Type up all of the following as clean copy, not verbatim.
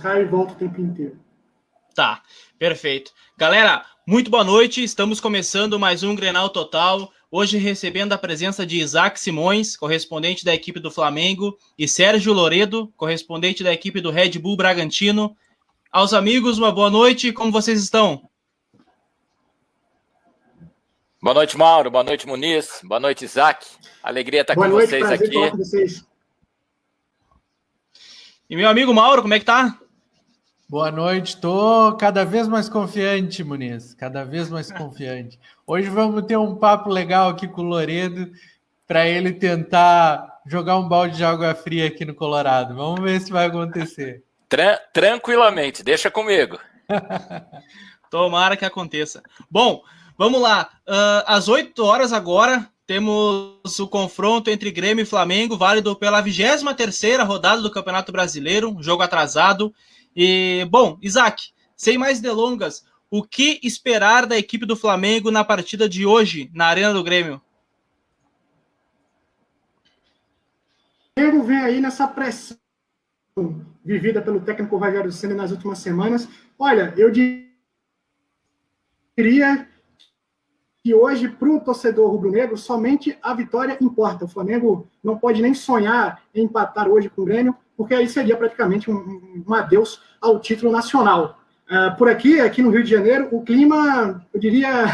Caio volta o tempo inteiro. Tá, perfeito. Galera, muito boa noite. Estamos começando mais um Grenal Total. Hoje recebendo a presença de Isaac Simões, correspondente da equipe do Flamengo, e Sérgio Loredo, correspondente da equipe do Red Bull Bragantino. Aos amigos, uma boa noite. Como vocês estão? Boa noite, Mauro. Boa noite, Muniz. Boa noite, Isaac. Alegria estar com vocês aqui. Prazer falar com vocês. E meu amigo Mauro, como é que tá? Boa noite, tô cada vez mais confiante, Muniz, cada vez mais confiante. Hoje vamos ter um papo legal aqui com o Loredo para ele tentar jogar um balde de água fria aqui no Colorado. Vamos ver se vai acontecer. Tranquilamente, deixa comigo. Tomara que aconteça. Bom, vamos lá. Às 8 horas agora, temos o confronto entre Grêmio e Flamengo, válido pela 23ª rodada do Campeonato Brasileiro, jogo atrasado. E, bom, Isaac, sem mais delongas, o que esperar da equipe do Flamengo na partida de hoje, na Arena do Grêmio? O Flamengo vem aí nessa pressão vivida pelo técnico Rogério Ceni nas últimas semanas. Olha, eu diria que hoje, para o torcedor rubro-negro, somente a vitória importa. O Flamengo não pode nem sonhar em empatar hoje com o Grêmio, porque aí seria praticamente um adeus ao título nacional. Por aqui no Rio de Janeiro, o clima, eu diria,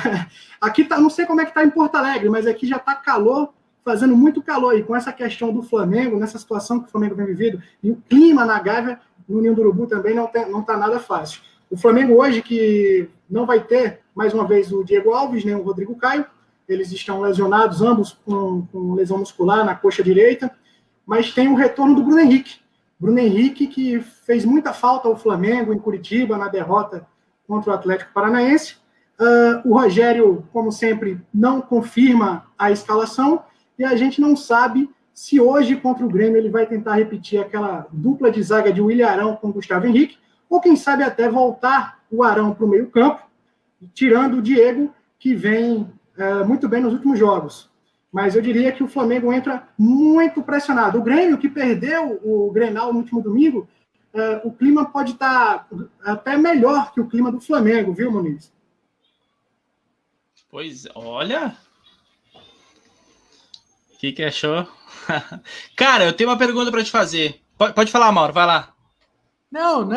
aqui tá, não sei como é que está em Porto Alegre, mas aqui já está calor, fazendo muito calor, e com essa questão do Flamengo, nessa situação que o Flamengo vem vivendo, e o clima na Gávea, no Ninho do Urubu também não está nada fácil. O Flamengo hoje, que não vai ter, mais uma vez, o Diego Alves, nem o Rodrigo Caio, eles estão lesionados, ambos com lesão muscular na coxa direita, mas tem o retorno do Bruno Henrique. Bruno Henrique, que fez muita falta ao Flamengo em Curitiba, na derrota contra o Atlético Paranaense. O Rogério, como sempre, não confirma a escalação, e a gente não sabe se hoje, contra o Grêmio, ele vai tentar repetir aquela dupla de zaga de Willian Arão com Gustavo Henrique, ou quem sabe até voltar o Arão para o meio-campo, tirando o Diego, que vem muito bem nos últimos jogos. Mas eu diria que o Flamengo entra muito pressionado. O Grêmio, que perdeu o Grenal no último domingo, o clima pode estar até melhor que o clima do Flamengo, viu, Muniz? Pois, olha... O que achou? Cara, eu tenho uma pergunta para te fazer. Pode falar, Mauro, vai lá. Não,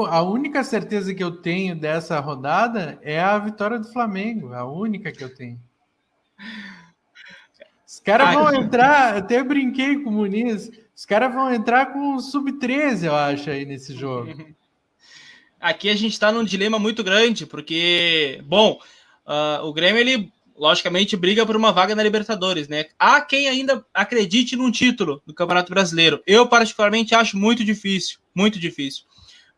a única certeza que eu tenho dessa rodada é a vitória do Flamengo, a única que eu tenho. Os caras vão entrar, até brinquei com o Muniz, os caras vão entrar com o sub-13, eu acho, aí nesse jogo. Aqui a gente está num dilema muito grande, porque, bom, o Grêmio, ele logicamente briga por uma vaga na Libertadores, né? Há quem ainda acredite num título do Campeonato Brasileiro. Eu, particularmente, acho muito difícil, muito difícil.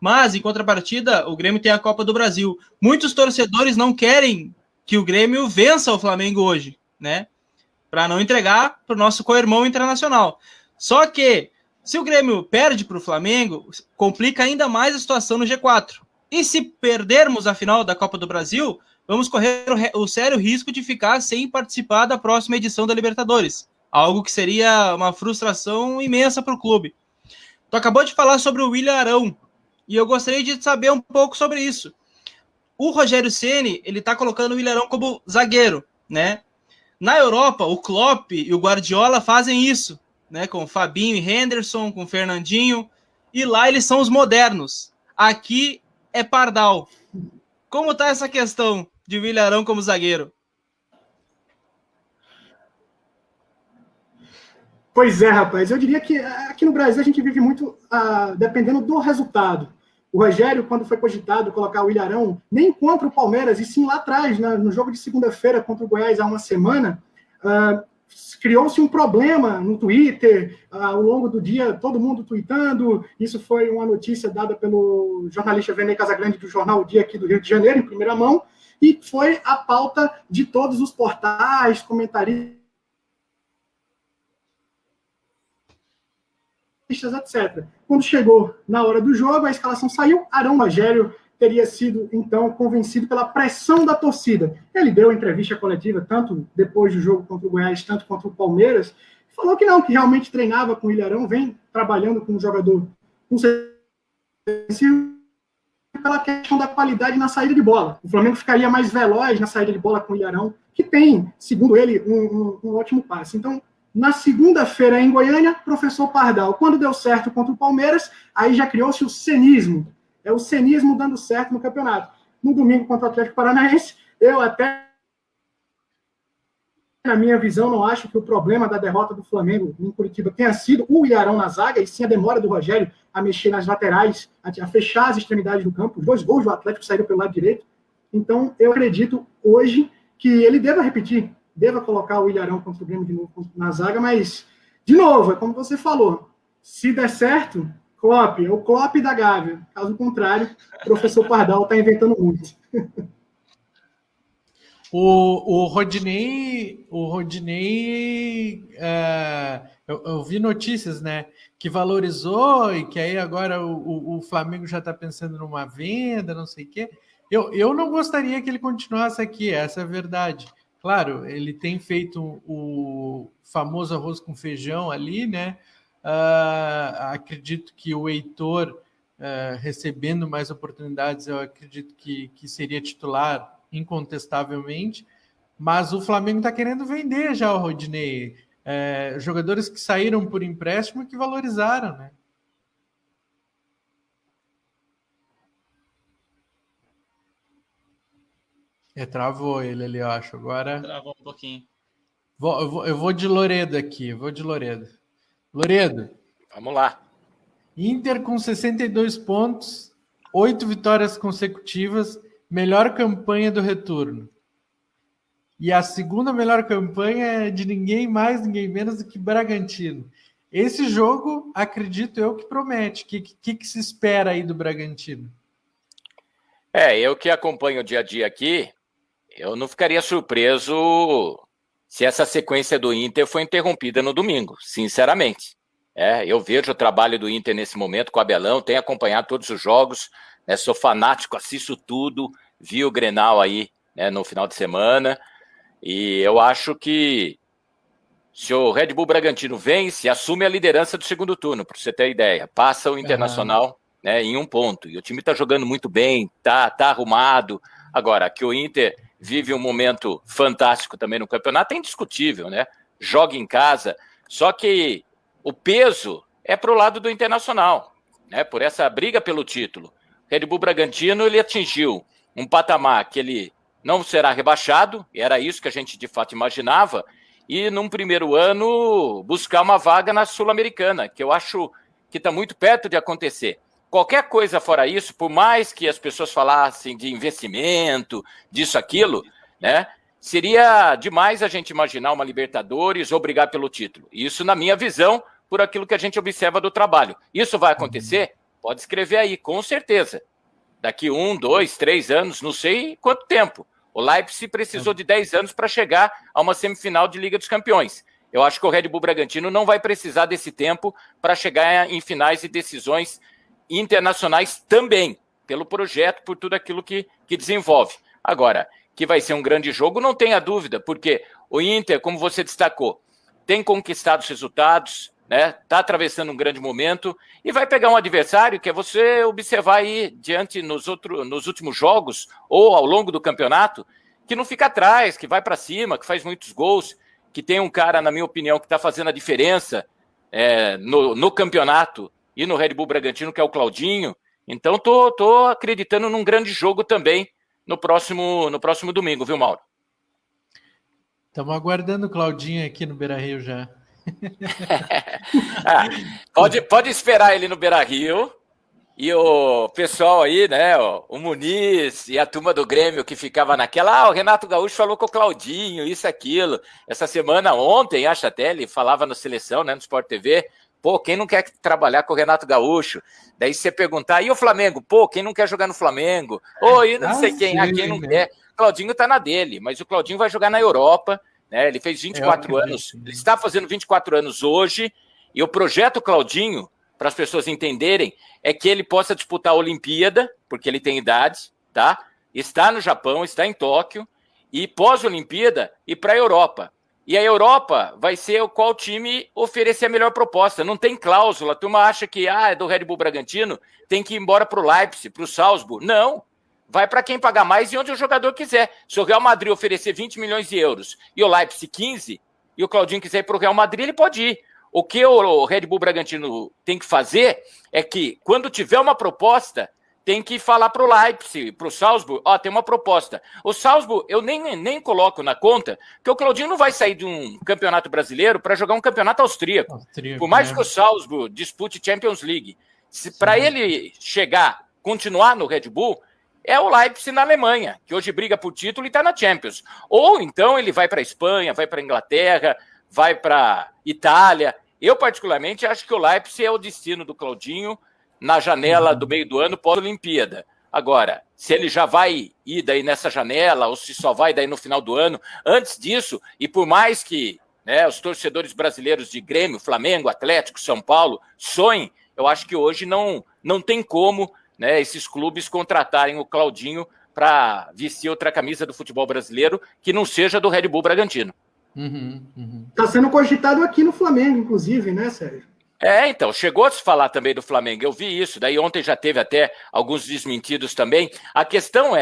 Mas, em contrapartida, o Grêmio tem a Copa do Brasil. Muitos torcedores não querem que o Grêmio vença o Flamengo hoje, né? Para não entregar para o nosso co-irmão internacional. Só que, se o Grêmio perde para o Flamengo, complica ainda mais a situação no G4. E se perdermos a final da Copa do Brasil, vamos correr o sério risco de ficar sem participar da próxima edição da Libertadores. Algo que seria uma frustração imensa para o clube. Tu acabou de falar sobre o Willian Arão, e eu gostaria de saber um pouco sobre isso. O Rogério Ceni, ele está colocando o Willian Arão como zagueiro, né? Na Europa, o Klopp e o Guardiola fazem isso, né? Com o Fabinho e Henderson, com o Fernandinho, e lá eles são os modernos. Aqui é Pardal. Como está essa questão de Willian Arão como zagueiro? Pois é, rapaz. Eu diria que aqui no Brasil a gente vive muito dependendo do resultado. O Rogério, quando foi cogitado colocar o Willian Arão, nem contra o Palmeiras, e sim lá atrás, no jogo de segunda-feira contra o Goiás há uma semana, criou-se um problema no Twitter, ao longo do dia, todo mundo tweetando. Isso foi uma notícia dada pelo jornalista Vene Casagrande do jornal O Dia aqui do Rio de Janeiro, em primeira mão, e foi a pauta de todos os portais, comentaristas, etc. Quando chegou na hora do jogo, a escalação saiu, Arão. Rogério teria sido, então, convencido pela pressão da torcida. Ele deu entrevista coletiva, tanto depois do jogo contra o Goiás, tanto contra o Palmeiras, falou que não, que realmente treinava com o Willian Arão, vem trabalhando com um jogador com pela questão da qualidade na saída de bola. O Flamengo ficaria mais veloz na saída de bola com o Ilharão, que tem, segundo ele, um ótimo passe. Então, na segunda-feira em Goiânia, professor Pardal. Quando deu certo contra o Palmeiras, aí já criou-se o cenismo. É o cenismo dando certo no campeonato. No domingo contra o Atlético Paranaense, eu até, na minha visão, não acho que o problema da derrota do Flamengo em Curitiba tenha sido o Ilharão na zaga, e sim a demora do Rogério a mexer nas laterais, a fechar as extremidades do campo. Os 2 gols do Atlético saíram pelo lado direito. Então, eu acredito hoje que ele deva colocar o Ilharão contra o Grêmio de novo na zaga, mas, de novo, é como você falou, se der certo, Klopp, é o Klopp da Gávea. Caso contrário, o professor Pardal está inventando muito. O Rodinei, eu vi notícias, né, que valorizou e que aí agora o Flamengo já está pensando numa venda, não sei o quê. Eu não gostaria que ele continuasse aqui, essa é a verdade. Claro, ele tem feito o famoso arroz com feijão ali, né? Acredito que o Heitor, recebendo mais oportunidades, eu acredito que seria titular incontestavelmente, mas o Flamengo está querendo vender já o Rodinei. Jogadores que saíram por empréstimo e que valorizaram, né? Travou ele ali, eu acho. Agora. Travou um pouquinho. Eu vou de Loredo aqui. Loredo. Vamos lá. Inter com 62 pontos, 8 vitórias consecutivas, melhor campanha do retorno. E a segunda melhor campanha é de ninguém mais, ninguém menos do que Bragantino. Esse jogo, acredito eu, que promete. O que se espera aí do Bragantino? Eu que acompanho o dia a dia aqui, eu não ficaria surpreso se essa sequência do Inter foi interrompida no domingo, sinceramente. Eu vejo o trabalho do Inter nesse momento com o Abelão, tenho acompanhado todos os jogos, sou fanático, assisto tudo, vi o Grenal aí no final de semana, e eu acho que se o Red Bull Bragantino vence, assume a liderança do segundo turno, para você ter ideia, passa o Internacional em 1 ponto, e o time está jogando muito bem, tá arrumado. Agora, que o Inter vive um momento fantástico também no campeonato, é indiscutível, né? Joga em casa, só que o peso é para o lado do Internacional, né? Por essa briga pelo título. Red Bull Bragantino, ele atingiu um patamar que ele não será rebaixado, e era isso que a gente de fato imaginava, e num primeiro ano buscar uma vaga na Sul-Americana, que eu acho que está muito perto de acontecer. Qualquer coisa fora isso, por mais que as pessoas falassem de investimento, disso, aquilo, né, seria demais a gente imaginar uma Libertadores ou brigar pelo título. Isso, na minha visão, por aquilo que a gente observa do trabalho. Isso vai acontecer? Pode escrever aí, com certeza. Daqui 1, 2, 3 anos, não sei quanto tempo. O Leipzig precisou de 10 anos para chegar a uma semifinal de Liga dos Campeões. Eu acho que o Red Bull Bragantino não vai precisar desse tempo para chegar em finais e decisões internacionais também, pelo projeto, por tudo aquilo que desenvolve. Agora, que vai ser um grande jogo, não tenha dúvida, porque o Inter, como você destacou, tem conquistado os resultados, né? Está atravessando um grande momento e vai pegar um adversário que é você observar aí diante nos últimos jogos ou ao longo do campeonato, que não fica atrás, que vai para cima, que faz muitos gols, que tem um cara, na minha opinião, que está fazendo a diferença no campeonato e no Red Bull Bragantino, que é o Claudinho. Então, tô acreditando num grande jogo também no próximo domingo, viu, Mauro? Estamos aguardando o Claudinho aqui no Beira-Rio já. Pode esperar ele no Beira-Rio. E o pessoal aí, né, o Muniz e a turma do Grêmio que ficava naquela, o Renato Gaúcho falou com o Claudinho, isso, aquilo. Essa semana, ontem, acho até, ele falava na Seleção, né, no Sport TV, quem não quer trabalhar com o Renato Gaúcho? Daí você perguntar, e o Flamengo? Quem não quer jogar no Flamengo? E não sei quem, quem não quer. O Claudinho tá na dele, mas o Claudinho vai jogar na Europa, né? Ele fez 24 anos, ele está fazendo 24 anos hoje, e o projeto Claudinho, para as pessoas entenderem, é que ele possa disputar a Olimpíada, porque ele tem idade, tá? Está no Japão, está em Tóquio, e pós-Olimpíada, ir para a Europa. E a Europa vai ser qual time oferecer a melhor proposta. Não tem cláusula. A turma acha que é do Red Bull Bragantino, tem que ir embora para o Leipzig, para o Salzburg. Não. Vai para quem pagar mais e onde o jogador quiser. Se o Real Madrid oferecer 20 milhões de euros e o Leipzig 15, e o Claudinho quiser ir para o Real Madrid, ele pode ir. O que o Red Bull Bragantino tem que fazer é que, quando tiver uma proposta, tem que falar para o Leipzig, para o Salzburg, tem uma proposta. O Salzburg, eu nem coloco na conta, porque o Claudinho não vai sair de um campeonato brasileiro para jogar um campeonato austríaco. Por mais que o Salzburg dispute Champions League. Para ele continuar no Red Bull, é o Leipzig na Alemanha, que hoje briga por título e está na Champions. Ou então ele vai para a Espanha, vai para a Inglaterra, vai para Itália. Eu, particularmente, acho que o Leipzig é o destino do Claudinho na janela do meio do ano pós-Olimpíada. Agora, se ele já vai ir daí nessa janela, ou se só vai daí no final do ano, antes disso, e por mais que os torcedores brasileiros de Grêmio, Flamengo, Atlético, São Paulo sonhem, eu acho que hoje não tem como esses clubes contratarem o Claudinho para vestir outra camisa do futebol brasileiro que não seja do Red Bull Bragantino. Está sendo cogitado aqui no Flamengo, inclusive, né, Sérgio? Então, chegou a se falar também do Flamengo, eu vi isso, daí ontem já teve até alguns desmentidos também. A questão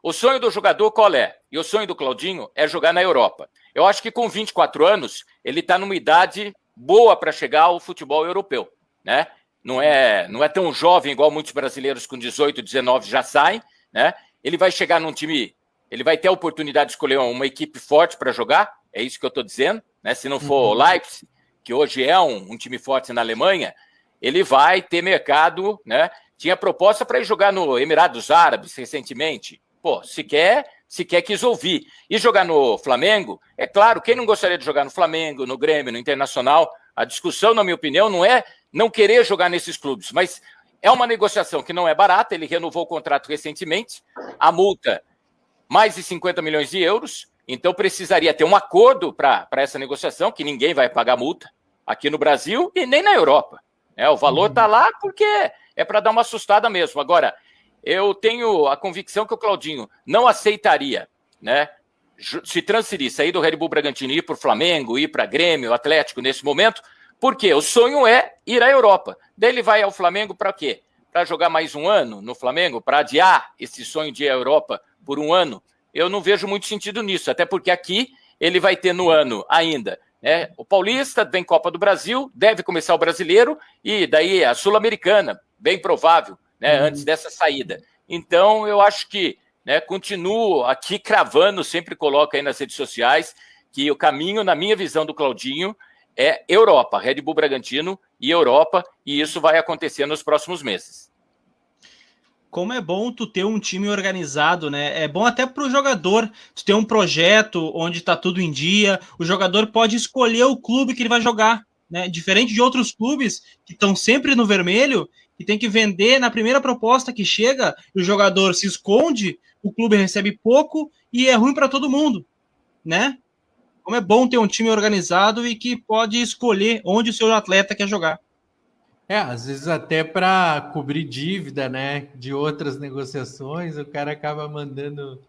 o sonho do jogador qual é? E o sonho do Claudinho é jogar na Europa. Eu acho que com 24 anos, ele está numa idade boa para chegar ao futebol europeu, né? Não é tão jovem igual muitos brasileiros com 18, 19 já saem, né? Ele vai chegar num time, ele vai ter a oportunidade de escolher uma equipe forte para jogar, é isso que eu estou dizendo, né? Se não for o Leipzig, que hoje é um time forte na Alemanha, ele vai ter mercado, né? Tinha proposta para ir jogar no Emirados Árabes recentemente. Pô, se quer quis ouvir. E jogar no Flamengo, é claro, quem não gostaria de jogar no Flamengo, no Grêmio, no Internacional? A discussão, na minha opinião, não é não querer jogar nesses clubes, mas é uma negociação que não é barata, ele renovou o contrato recentemente, a multa, mais de 50 milhões de euros, então precisaria ter um acordo para essa negociação, que ninguém vai pagar multa aqui no Brasil e nem na Europa. O valor está lá porque é para dar uma assustada mesmo. Agora, eu tenho a convicção que o Claudinho não aceitaria, se transferir, sair do Red Bull Bragantino e ir para o Flamengo, ir para Grêmio, Atlético nesse momento, porque o sonho é ir à Europa. Daí ele vai ao Flamengo para quê? Para jogar mais um ano no Flamengo, para adiar esse sonho de ir à Europa por um ano? Eu não vejo muito sentido nisso, até porque aqui ele vai ter no ano ainda o Paulista, vem Copa do Brasil, deve começar o Brasileiro e daí a Sul-Americana, bem provável, antes dessa saída. Então, eu acho que continuo aqui cravando, sempre coloco aí nas redes sociais, que o caminho, na minha visão do Claudinho, é Europa, Red Bull Bragantino e Europa, e isso vai acontecer nos próximos meses. Como é bom tu ter um time organizado, né? É bom até para o jogador tu ter um projeto onde está tudo em dia, o jogador pode escolher o clube que ele vai jogar, né? Diferente de outros clubes que estão sempre no vermelho, que tem que vender na primeira proposta que chega, o jogador se esconde, o clube recebe pouco e é ruim para todo mundo, né? Como é bom ter um time organizado e que pode escolher onde o seu atleta quer jogar. Às vezes até para cobrir dívida, né, de outras negociações, o cara acaba mandando...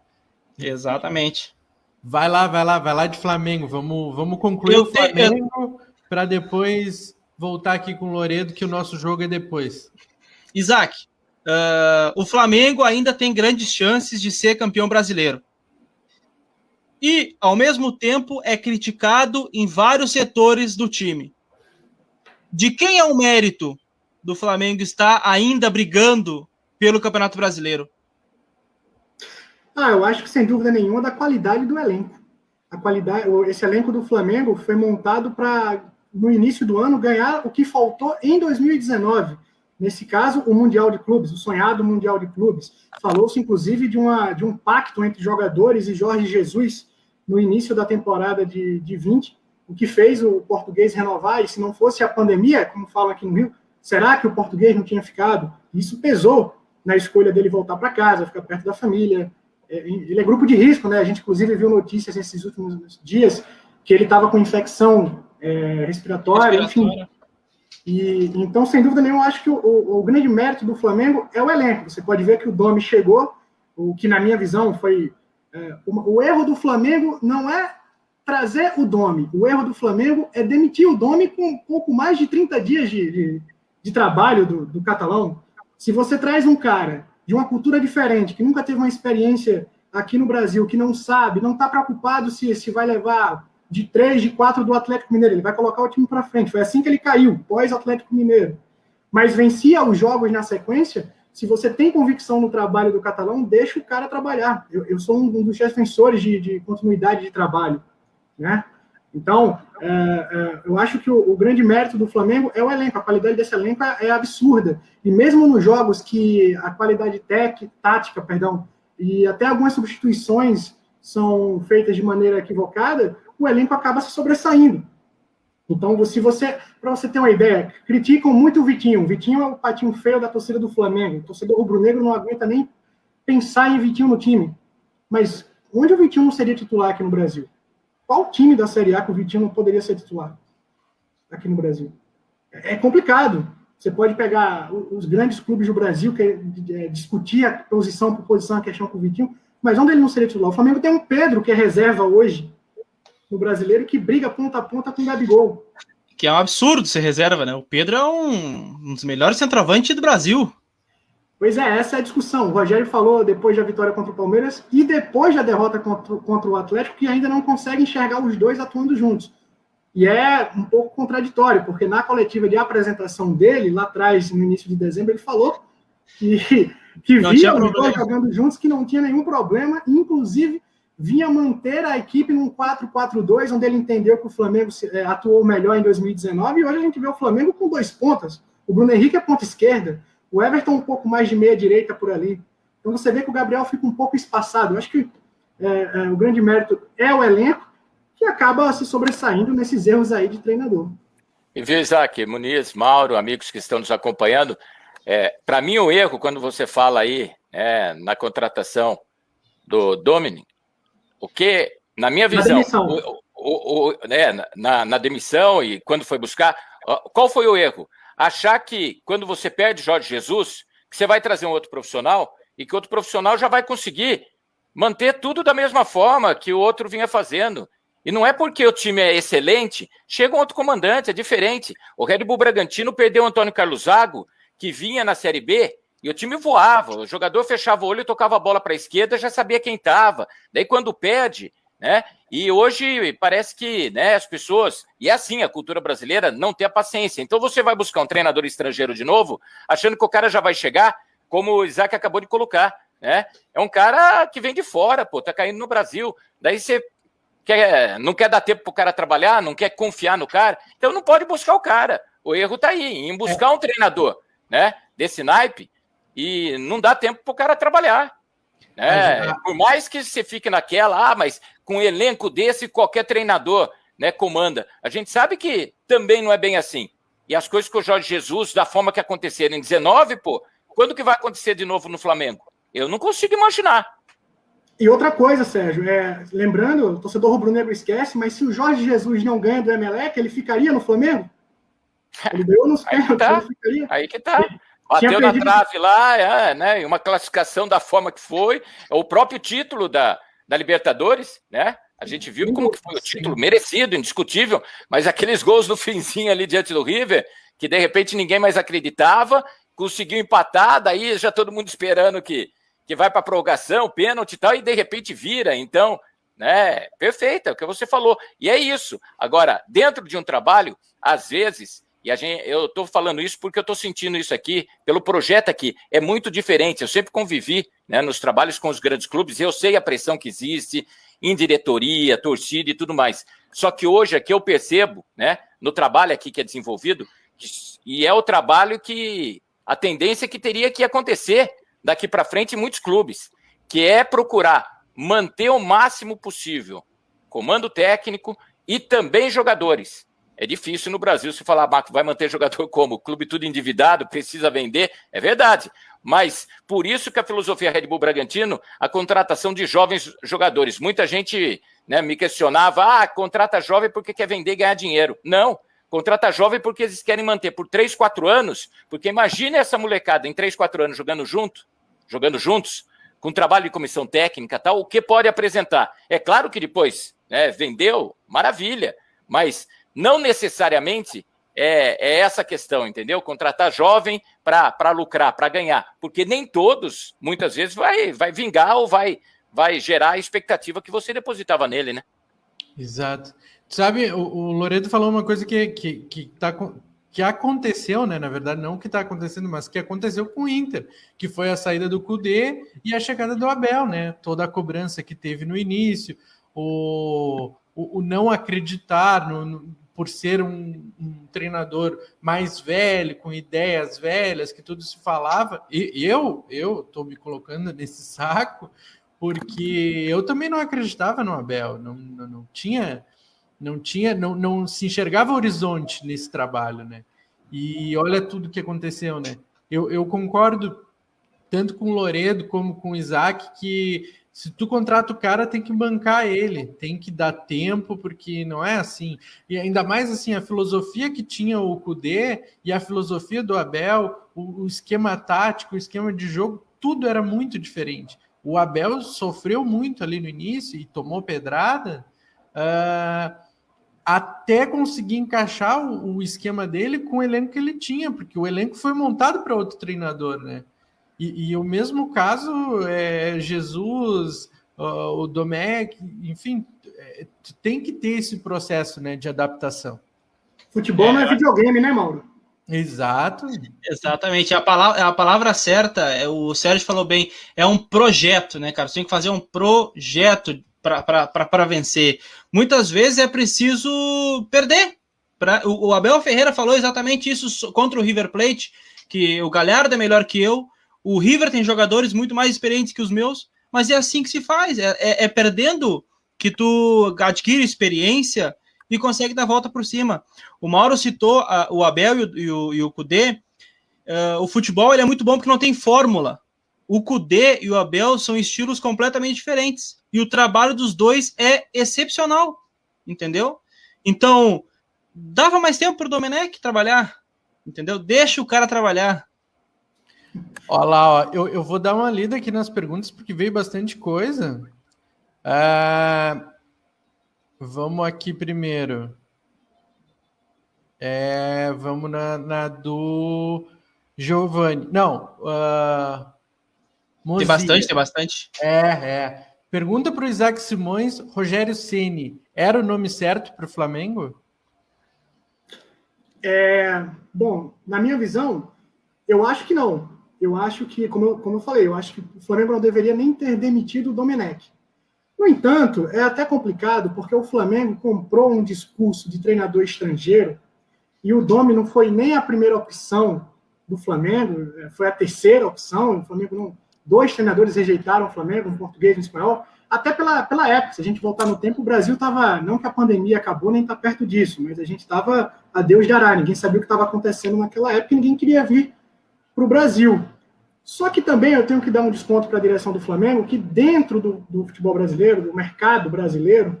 Exatamente. Vai lá de Flamengo, vamos concluir o Flamengo para depois voltar aqui com o Loredo, que o nosso jogo é depois. Isaac, o Flamengo ainda tem grandes chances de ser campeão brasileiro. E, ao mesmo tempo, é criticado em vários setores do time. De quem é o mérito do Flamengo estar ainda brigando pelo Campeonato Brasileiro? Eu acho que, sem dúvida nenhuma, da qualidade do elenco. Esse elenco do Flamengo foi montado para, no início do ano, ganhar o que faltou em 2019. Nesse caso, o Mundial de Clubes, o sonhado Mundial de Clubes. Falou-se, inclusive, de um pacto entre jogadores e Jorge Jesus no início da temporada de 20, o que fez o português renovar, e se não fosse a pandemia, como falam aqui no Rio, será que o português não tinha ficado? Isso pesou na escolha dele voltar para casa, ficar perto da família. Ele é grupo de risco, né? A gente, inclusive, viu notícias nesses últimos dias que ele estava com infecção respiratória, enfim. Então, sem dúvida nenhuma, eu acho que o grande mérito do Flamengo é o elenco. Você pode ver que o Domi chegou, o que, na minha visão, foi... o erro do Flamengo não é trazer o Domi. O erro do Flamengo é demitir o Domi com um pouco mais de 30 dias de trabalho do catalão. Se você traz um cara de uma cultura diferente, que nunca teve uma experiência aqui no Brasil, que não sabe, não está preocupado se vai levar de 3, de 4 do Atlético Mineiro, ele vai colocar o time para frente. Foi assim que ele caiu, pós-Atlético Mineiro. Mas vencia os jogos na sequência. Se você tem convicção no trabalho do catalão, deixa o cara trabalhar. Eu sou um dos defensores de continuidade de trabalho, né? Então, eu acho que o grande mérito do Flamengo é o elenco. A qualidade desse elenco é absurda. E mesmo nos jogos que a qualidade tática, e até algumas substituições são feitas de maneira equivocada, o elenco acaba se sobressaindo. Então, se você, para você ter uma ideia, criticam muito o Vitinho. O Vitinho é o patinho feio da torcida do Flamengo. O torcedor rubro-negro não aguenta nem pensar em Vitinho no time. Mas onde o Vitinho não seria titular aqui no Brasil? Qual time da Série A que o Vitinho não poderia ser titular aqui no Brasil? É complicado. Você pode pegar os grandes clubes do Brasil, discutir a posição por posição, a questão com o Vitinho, mas onde ele não seria titular? O Flamengo tem um Pedro, que é reserva hoje, no Brasileiro, que briga ponta a ponta com o Gabigol. Que é um absurdo ser reserva, né? O Pedro é um dos melhores centroavantes do Brasil. Pois é, essa é a discussão. O Rogério falou depois da vitória contra o Palmeiras e depois da derrota contra o Atlético, que ainda não consegue enxergar os dois atuando juntos. E é um pouco contraditório, porque na coletiva de apresentação dele, lá atrás, no início de dezembro, ele falou que via os dois jogando juntos, que não tinha nenhum problema, inclusive vinha manter a equipe num 4-4-2, onde ele entendeu que o Flamengo atuou melhor em 2019, e hoje a gente vê o Flamengo com 2 pontas. O Bruno Henrique é ponta esquerda, o Everton um pouco mais de meia direita por ali. Então você vê que o Gabriel fica um pouco espaçado. Eu acho que o grande mérito é o elenco, que acaba se sobressaindo nesses erros aí de treinador. E viu, Isaac, Muniz, Mauro, amigos que estão nos acompanhando, para mim o erro, quando você fala aí na contratação do Dominic, o que, na minha visão, na demissão e quando foi buscar, qual foi o erro? Achar que quando você perde Jorge Jesus, que você vai trazer um outro profissional e que outro profissional já vai conseguir manter tudo da mesma forma que o outro vinha fazendo. E não é porque o time é excelente, chega um outro comandante, é diferente. O Red Bull Bragantino perdeu o Antônio Carlos Zago, que vinha na Série B, e o time voava, o jogador fechava o olho e tocava a bola para a esquerda, já sabia quem estava. Daí quando perde, né? E hoje parece que as pessoas, e é assim, a cultura brasileira não tem a paciência. Então você vai buscar um treinador estrangeiro de novo, achando que o cara já vai chegar, como o Isaac acabou de colocar, né? É um cara que vem de fora, tá caindo no Brasil. Daí você não quer dar tempo pro cara trabalhar, não quer confiar no cara, então não pode buscar o cara. O erro tá aí, em buscar um treinador, né? Desse naipe, e não dá tempo pro cara trabalhar. Por mais que você fique naquela, mas com um elenco desse, qualquer treinador, né, comanda. A gente sabe que também não é bem assim. E as coisas com o Jorge Jesus, da forma que aconteceram em 19, quando que vai acontecer de novo no Flamengo? Eu não consigo imaginar. E outra coisa, Sérgio, lembrando, o torcedor rubro-negro esquece, mas se o Jorge Jesus não ganha do Emelec, ele ficaria no Flamengo? Ele ganhou nos pênaltis, ele ficaria. Aí que tá. Bateu na trave lá, né? Uma classificação da forma que foi. O próprio título da Libertadores, né? A gente viu como que foi o título, merecido, indiscutível, mas aqueles gols no finzinho ali diante do River, que de repente ninguém mais acreditava, conseguiu empatar, daí já todo mundo esperando que vai para a prorrogação, pênalti e tal, e de repente vira. Então, né? Perfeito, é o que você falou. E é isso. Agora, dentro de um trabalho, às vezes... eu estou falando isso porque eu estou sentindo isso aqui, pelo projeto aqui, é muito diferente. Eu sempre convivi, né, nos trabalhos com os grandes clubes, eu sei a pressão que existe em diretoria, torcida e tudo mais. Só que hoje aqui eu percebo, né, no trabalho aqui que é desenvolvido, e é o trabalho que a tendência que teria que acontecer daqui para frente em muitos clubes, que é procurar manter o máximo possível comando técnico e também jogadores. É difícil no Brasil se falar, Marco, vai manter jogador como? O clube tudo endividado, precisa vender. É verdade. Mas por isso que a filosofia Red Bull Bragantino, a contratação de jovens jogadores. Muita gente, né, me questionava, contrata jovem porque quer vender e ganhar dinheiro. Não, contrata jovem porque eles querem manter por 3, 4 anos, porque imagine essa molecada em 3, 4 anos jogando juntos, com trabalho de comissão técnica, tal, o que pode apresentar. É claro que depois, né, vendeu, maravilha, mas não necessariamente é essa questão, entendeu? Contratar jovem para lucrar, para ganhar, porque nem todos, muitas vezes, vai vingar ou vai gerar a expectativa que você depositava nele, né? Exato. Sabe, o Loredo falou uma coisa que aconteceu, né? Na verdade, não que está acontecendo, mas que aconteceu com o Inter, que foi a saída do Kudê e a chegada do Abel, né? Toda a cobrança que teve no início, o não acreditar por ser um treinador mais velho, com ideias velhas, que tudo se falava. E eu estou me colocando nesse saco, porque eu também não acreditava no Abel, não se enxergava horizonte nesse trabalho, né? E olha tudo que aconteceu, né? Eu concordo tanto com o Loredo como com o Isaac que se tu contrata o cara, tem que bancar ele, tem que dar tempo, porque não é assim. E ainda mais assim, a filosofia que tinha o Kudê e a filosofia do Abel, o esquema tático, o esquema de jogo, tudo era muito diferente. O Abel sofreu muito ali no início e tomou pedrada, até conseguir encaixar o esquema dele com o elenco que ele tinha, porque o elenco foi montado para outro treinador, né? E o mesmo caso Jesus, o Domecq, enfim, tem que ter esse processo, né, de adaptação. Futebol não é videogame, né, Mauro? Exato. Exatamente. A palavra certa, o Sérgio falou bem, é um projeto, né, cara? Você tem que fazer um projeto para vencer. Muitas vezes é preciso perder. O Abel Ferreira falou exatamente isso contra o River Plate, que o Galhardo é melhor que eu, o River tem jogadores muito mais experientes que os meus, mas é assim que se faz. É perdendo que tu adquire experiência e consegue dar a volta por cima. O Mauro citou o Abel e o Kudê. O futebol ele é muito bom porque não tem fórmula. O Kudê e o Abel são estilos completamente diferentes. E o trabalho dos dois é excepcional. Entendeu? Então, dava mais tempo para o Domenech trabalhar. Entendeu? Deixa o cara trabalhar. Olha lá, ó, eu vou dar uma lida aqui nas perguntas, porque veio bastante coisa. Vamos aqui primeiro. Vamos na do Giovanni. Não. Tem bastante. Pergunta para o Isaac Simões, Rogério Ceni, era o nome certo para o Flamengo? Bom, na minha visão, eu acho que não. Eu acho que, como eu falei, eu acho que o Flamengo não deveria nem ter demitido o Domenech. No entanto, é até complicado, porque o Flamengo comprou um discurso de treinador estrangeiro e o Domi não foi nem a primeira opção do Flamengo, foi a terceira opção. O Flamengo 2 treinadores rejeitaram o Flamengo, um português e um espanhol, até pela época. Se a gente voltar no tempo, o Brasil estava, não que a pandemia acabou, nem está perto disso, mas a gente estava a Deus de Ará, ninguém sabia o que estava acontecendo naquela época e ninguém queria vir para o Brasil. Só que também eu tenho que dar um desconto para a direção do Flamengo, que dentro do futebol brasileiro, do mercado brasileiro,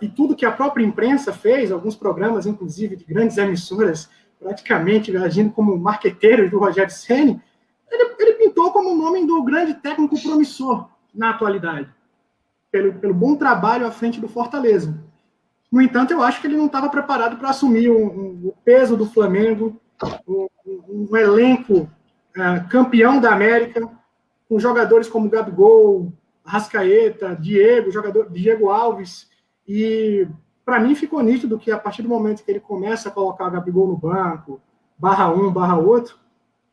e tudo que a própria imprensa fez, alguns programas, inclusive, de grandes emissoras, praticamente agindo como marqueteiros do Rogério Ceni, ele pintou como o nome do grande técnico promissor na atualidade, pelo bom trabalho à frente do Fortaleza. No entanto, eu acho que ele não estava preparado para assumir o peso do Flamengo, um elenco campeão da América, com jogadores como Gabigol, Arrascaeta, Diego Alves, e para mim ficou nítido que a partir do momento que ele começa a colocar o Gabigol no banco, /1, /outro,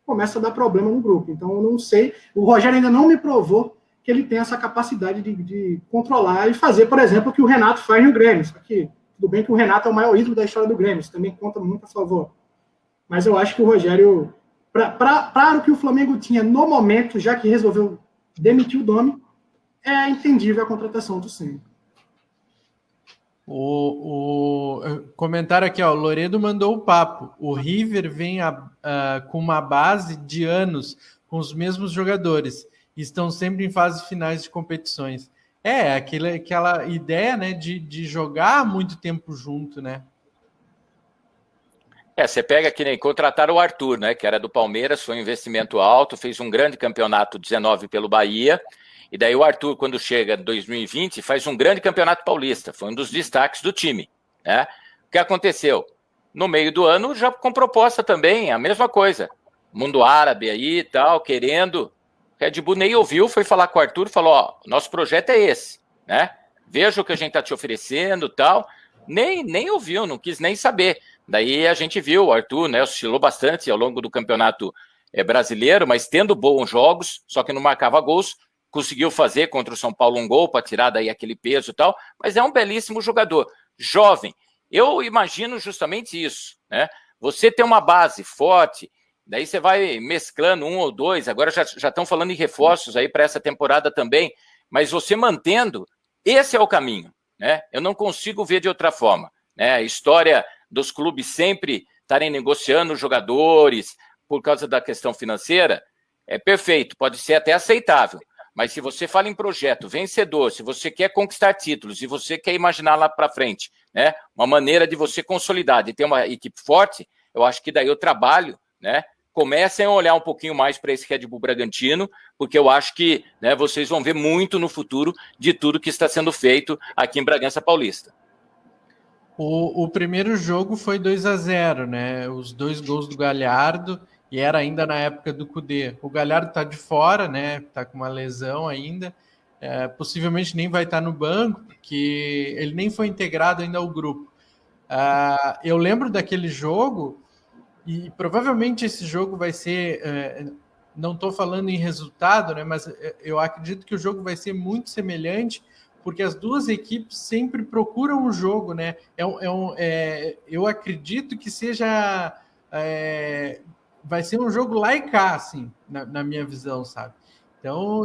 começa a dar problema no grupo. Então eu não sei, o Rogério ainda não me provou que ele tem essa capacidade de controlar e fazer, por exemplo, o que o Renato faz no Grêmio. Só que tudo bem que o Renato é o maior ídolo da história do Grêmio, isso também conta muito a favor. Mas eu acho que o Rogério, para o que o Flamengo tinha no momento, já que resolveu demitir o Domi, é entendível a contratação do Ceni. O comentário aqui, ó, o Loredo mandou o papo. O River vem com uma base de anos com os mesmos jogadores. Estão sempre em fases finais de competições. Aquela ideia, né, de jogar muito tempo junto, né? Você pega que nem contrataram o Arthur, né, que era do Palmeiras, foi um investimento alto, fez um grande campeonato 19 pelo Bahia, e daí o Arthur, quando chega em 2020, faz um grande campeonato paulista, foi um dos destaques do time, né? O que aconteceu? No meio do ano, já com proposta também, a mesma coisa, mundo árabe aí e tal, querendo, Red Bull nem ouviu, foi falar com o Arthur, falou, ó, nosso projeto é esse, né? Veja o que a gente tá te oferecendo e tal, nem ouviu, não quis nem saber. Daí a gente viu o Arthur, né, oscilou bastante ao longo do campeonato brasileiro, mas tendo bons jogos, só que não marcava gols, conseguiu fazer contra o São Paulo um gol para tirar daí aquele peso e tal, mas é um belíssimo jogador, jovem. Eu imagino justamente isso, né? Você tem uma base forte, daí você vai mesclando um ou dois, agora já estão falando em reforços aí para essa temporada também, mas você mantendo, esse é o caminho, né? Eu não consigo ver de outra forma, né? A história dos clubes sempre estarem negociando jogadores por causa da questão financeira, é perfeito, pode ser até aceitável, mas se você fala em projeto vencedor, se você quer conquistar títulos, se você quer imaginar lá para frente, né, uma maneira de você consolidar, de ter uma equipe forte, eu acho que daí o trabalho, né, comecem a olhar um pouquinho mais para esse Red Bull Bragantino, porque eu acho que, né, vocês vão ver muito no futuro de tudo que está sendo feito aqui em Bragança Paulista. O primeiro jogo foi 2-0, né? Os 2 gols do Galhardo, e era ainda na época do Kudê. O Galhardo tá de fora, né? Tá com uma lesão ainda. Possivelmente nem vai estar no banco, porque ele nem foi integrado ainda ao grupo. Eu lembro daquele jogo, e provavelmente esse jogo vai ser... não estou falando em resultado, né? Mas eu acredito que o jogo vai ser muito semelhante, porque as duas equipes sempre procuram o jogo, né? Eu acredito que seja... vai ser um jogo lá e cá, assim, na minha visão, sabe? Então,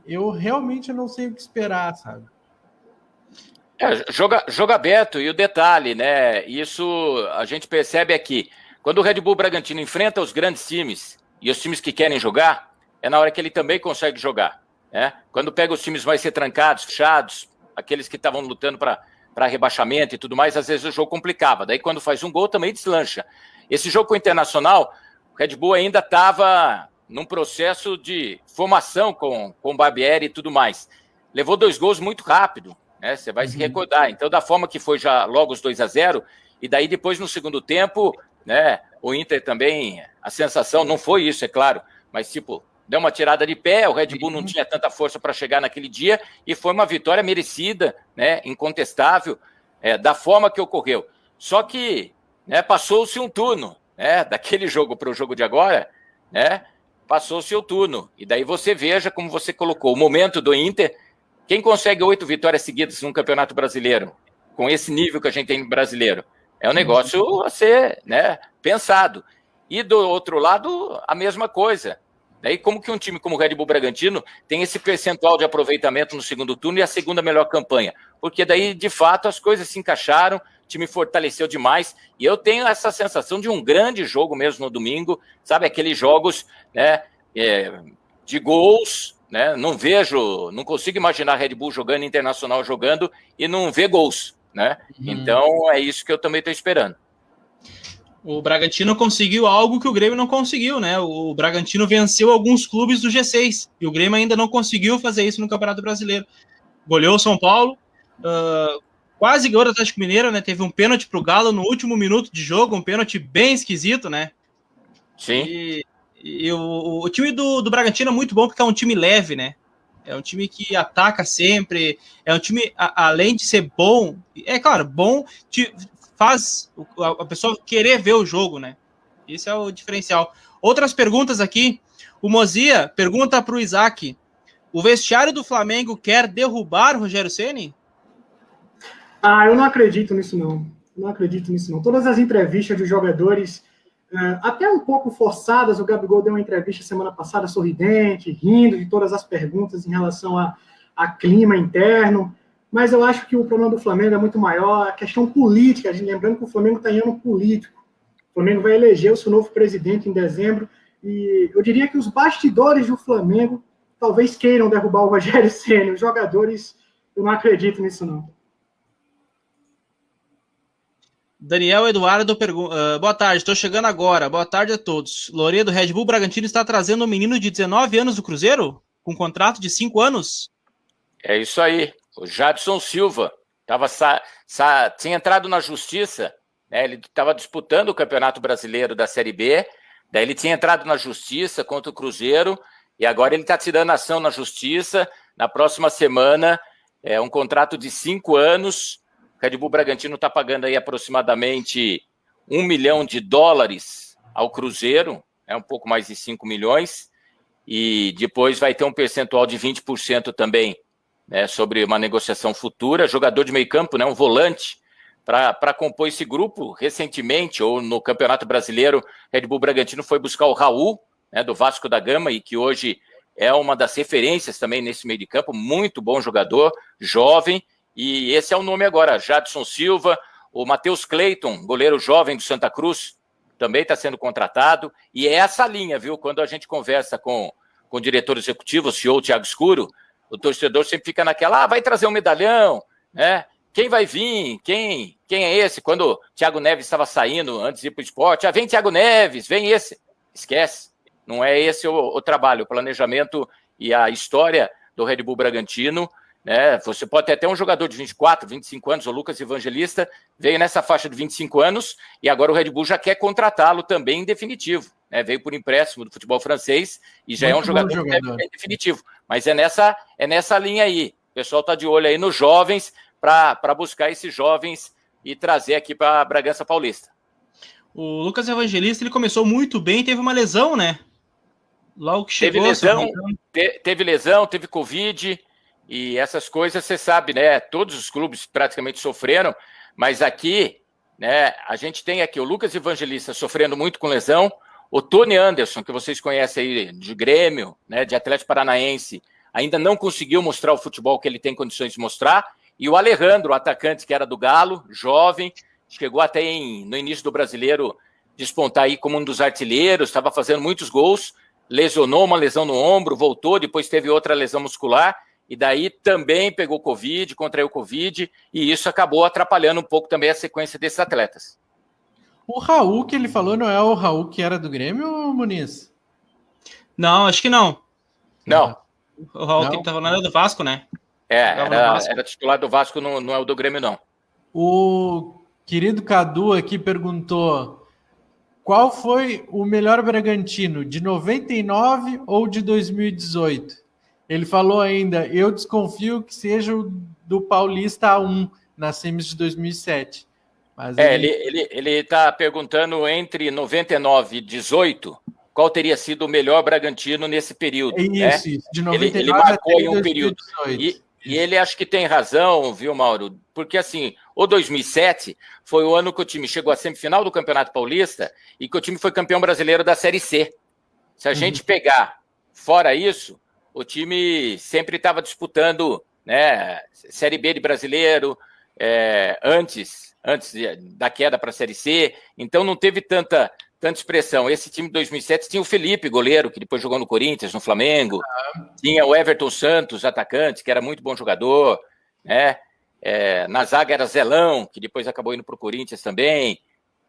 eu realmente não sei o que esperar, sabe? Jogo aberto, e o detalhe, né? Isso a gente percebe aqui. Quando o Red Bull Bragantino enfrenta os grandes times, e os times que querem jogar, é na hora que ele também consegue jogar. Quando pega os times mais retrancados, fechados, aqueles que estavam lutando para rebaixamento e tudo mais, às vezes o jogo complicava. Daí quando faz um gol também deslancha. Esse jogo com o Internacional, o Red Bull ainda estava num processo de formação com o Barbieri e tudo mais. Levou 2 gols muito rápido, né? Você vai se recordar. Então, da forma que foi já logo os 2-0, e daí depois no segundo tempo, né, o Inter também, a sensação não foi isso, é claro, mas tipo... deu uma tirada de pé, o Red Bull não tinha tanta força para chegar naquele dia, e foi uma vitória merecida, né, incontestável, da forma que ocorreu. Só que, né, passou-se um turno, né, daquele jogo para o jogo de agora, né, passou-se o turno. E daí você veja como você colocou o momento do Inter. Quem consegue 8 vitórias seguidas num campeonato brasileiro, com esse nível que a gente tem no brasileiro, é um negócio a ser, né, pensado. E do outro lado, a mesma coisa. Daí, como que um time como o Red Bull Bragantino tem esse percentual de aproveitamento no segundo turno e a segunda melhor campanha? Porque daí, de fato, as coisas se encaixaram, o time fortaleceu demais, e eu tenho essa sensação de um grande jogo mesmo no domingo, sabe, aqueles jogos, né, de gols, né, não consigo imaginar Red Bull jogando, Internacional jogando, e não ver gols, né? Então, é isso que eu também estou esperando. O Bragantino conseguiu algo que o Grêmio não conseguiu, né? O Bragantino venceu alguns clubes do G6 e o Grêmio ainda não conseguiu fazer isso no Campeonato Brasileiro. Goleou o São Paulo, quase ganhou o Atlético Mineiro, né? Teve um pênalti pro Galo no último minuto de jogo, um pênalti bem esquisito, né? Sim. E o time do Bragantino é muito bom porque é um time leve, né? É um time que ataca sempre, é um time, além de ser bom, é claro, bom... faz a pessoa querer ver o jogo, né? Esse é o diferencial. Outras perguntas aqui. O Mozia pergunta para o Isaac: o vestiário do Flamengo quer derrubar o Rogério Ceni? Eu não acredito nisso, não. Não acredito nisso, não. Todas as entrevistas dos jogadores, até um pouco forçadas, o Gabigol deu uma entrevista semana passada sorridente, rindo de todas as perguntas em relação a clima interno. Mas eu acho que o problema do Flamengo é muito maior, a questão política. Lembrando que o Flamengo está em ano político. O Flamengo vai eleger o seu novo presidente em dezembro. E eu diria que os bastidores do Flamengo talvez queiram derrubar o Rogério Ceni. Os jogadores, eu não acredito nisso, não. Daniel Eduardo pergunta: boa tarde, estou chegando agora. Boa tarde a todos. Loredo, Red Bull Bragantino está trazendo um menino de 19 anos do Cruzeiro? Com contrato de 5 anos? É isso aí. O Jadson Silva tinha entrado na justiça, né? Ele estava disputando o Campeonato Brasileiro da Série B, daí ele tinha entrado na justiça contra o Cruzeiro, e agora ele está tirando ação na justiça. Na próxima semana, um contrato de 5 anos. O Red Bull Bragantino está pagando aí aproximadamente $1 milhão ao Cruzeiro, um pouco mais de 5 milhões, e depois vai ter um percentual de 20% também, né, sobre uma negociação futura. Jogador de meio campo, né, um volante, para compor esse grupo. Recentemente, ou no Campeonato Brasileiro, Red Bull Bragantino foi buscar o Raul, né, do Vasco da Gama, e que hoje é uma das referências também nesse meio de campo. Muito bom jogador, jovem, e esse é o nome agora, Jadson Silva. O Matheus Cleiton, goleiro jovem do Santa Cruz, também está sendo contratado, e é essa linha, viu? Quando a gente conversa com o diretor executivo, o CEO Thiago Escuro, o torcedor sempre fica naquela, vai trazer um medalhão, né? Quem vai vir? Quem é esse? Quando o Thiago Neves estava saindo antes de ir para o esporte, vem Thiago Neves, vem esse. Esquece, não é esse o trabalho, o planejamento e a história do Red Bull Bragantino, né? Você pode ter até um jogador de 24, 25 anos, o Lucas Evangelista, veio nessa faixa de 25 anos, e agora o Red Bull já quer contratá-lo também em definitivo, né? Veio por empréstimo do futebol francês e já Muito é um jogador que deve ser definitivo. Mas é nessa linha aí. O pessoal está de olho aí nos jovens, para buscar esses jovens e trazer aqui para Bragança Paulista. O Lucas Evangelista, ele começou muito bem, teve uma lesão, né? Logo que chegou... Teve lesão, teve Covid, e essas coisas, você sabe, né? Todos os clubes praticamente sofreram, mas aqui, né, a gente tem aqui o Lucas Evangelista sofrendo muito com lesão, o Tony Anderson, que vocês conhecem aí de Grêmio, né, de Atlético Paranaense, ainda não conseguiu mostrar o futebol que ele tem condições de mostrar, e o Alejandro, o atacante que era do Galo, jovem, chegou até no início do Brasileiro despontar aí como um dos artilheiros, estava fazendo muitos gols, lesionou, uma lesão no ombro, voltou, depois teve outra lesão muscular, e daí também pegou Covid, contraiu Covid, e isso acabou atrapalhando um pouco também a sequência desses atletas. O Raul que ele falou não é o Raul que era do Grêmio, Muniz? Não, acho que não. Não. O Raul que ele tá falando é do Vasco, né? Era titular do Vasco, não é o do Grêmio, não. O querido Cadu aqui perguntou: qual foi o melhor Bragantino, de 99 ou de 2018? Ele falou ainda: eu desconfio que seja o do Paulista A1, na semis de 2007. Mas ele está perguntando entre 99 e 18, qual teria sido o melhor Bragantino nesse período. Isso, né? De 99 ele marcou em um 2018. período. E ele acho que tem razão, viu, Mauro? Porque, assim, o 2007 foi o ano que o time chegou à semifinal do Campeonato Paulista e que o time foi campeão brasileiro da Série C. Se a gente pegar fora isso, o time sempre estava disputando, né, Série B de brasileiro, antes da queda para a Série C, então não teve tanta expressão. Esse time de 2007 tinha o Felipe, goleiro, que depois jogou no Corinthians, no Flamengo, tinha o Everton Santos, atacante, que era muito bom jogador, né? Na zaga era Zelão, que depois acabou indo para o Corinthians também,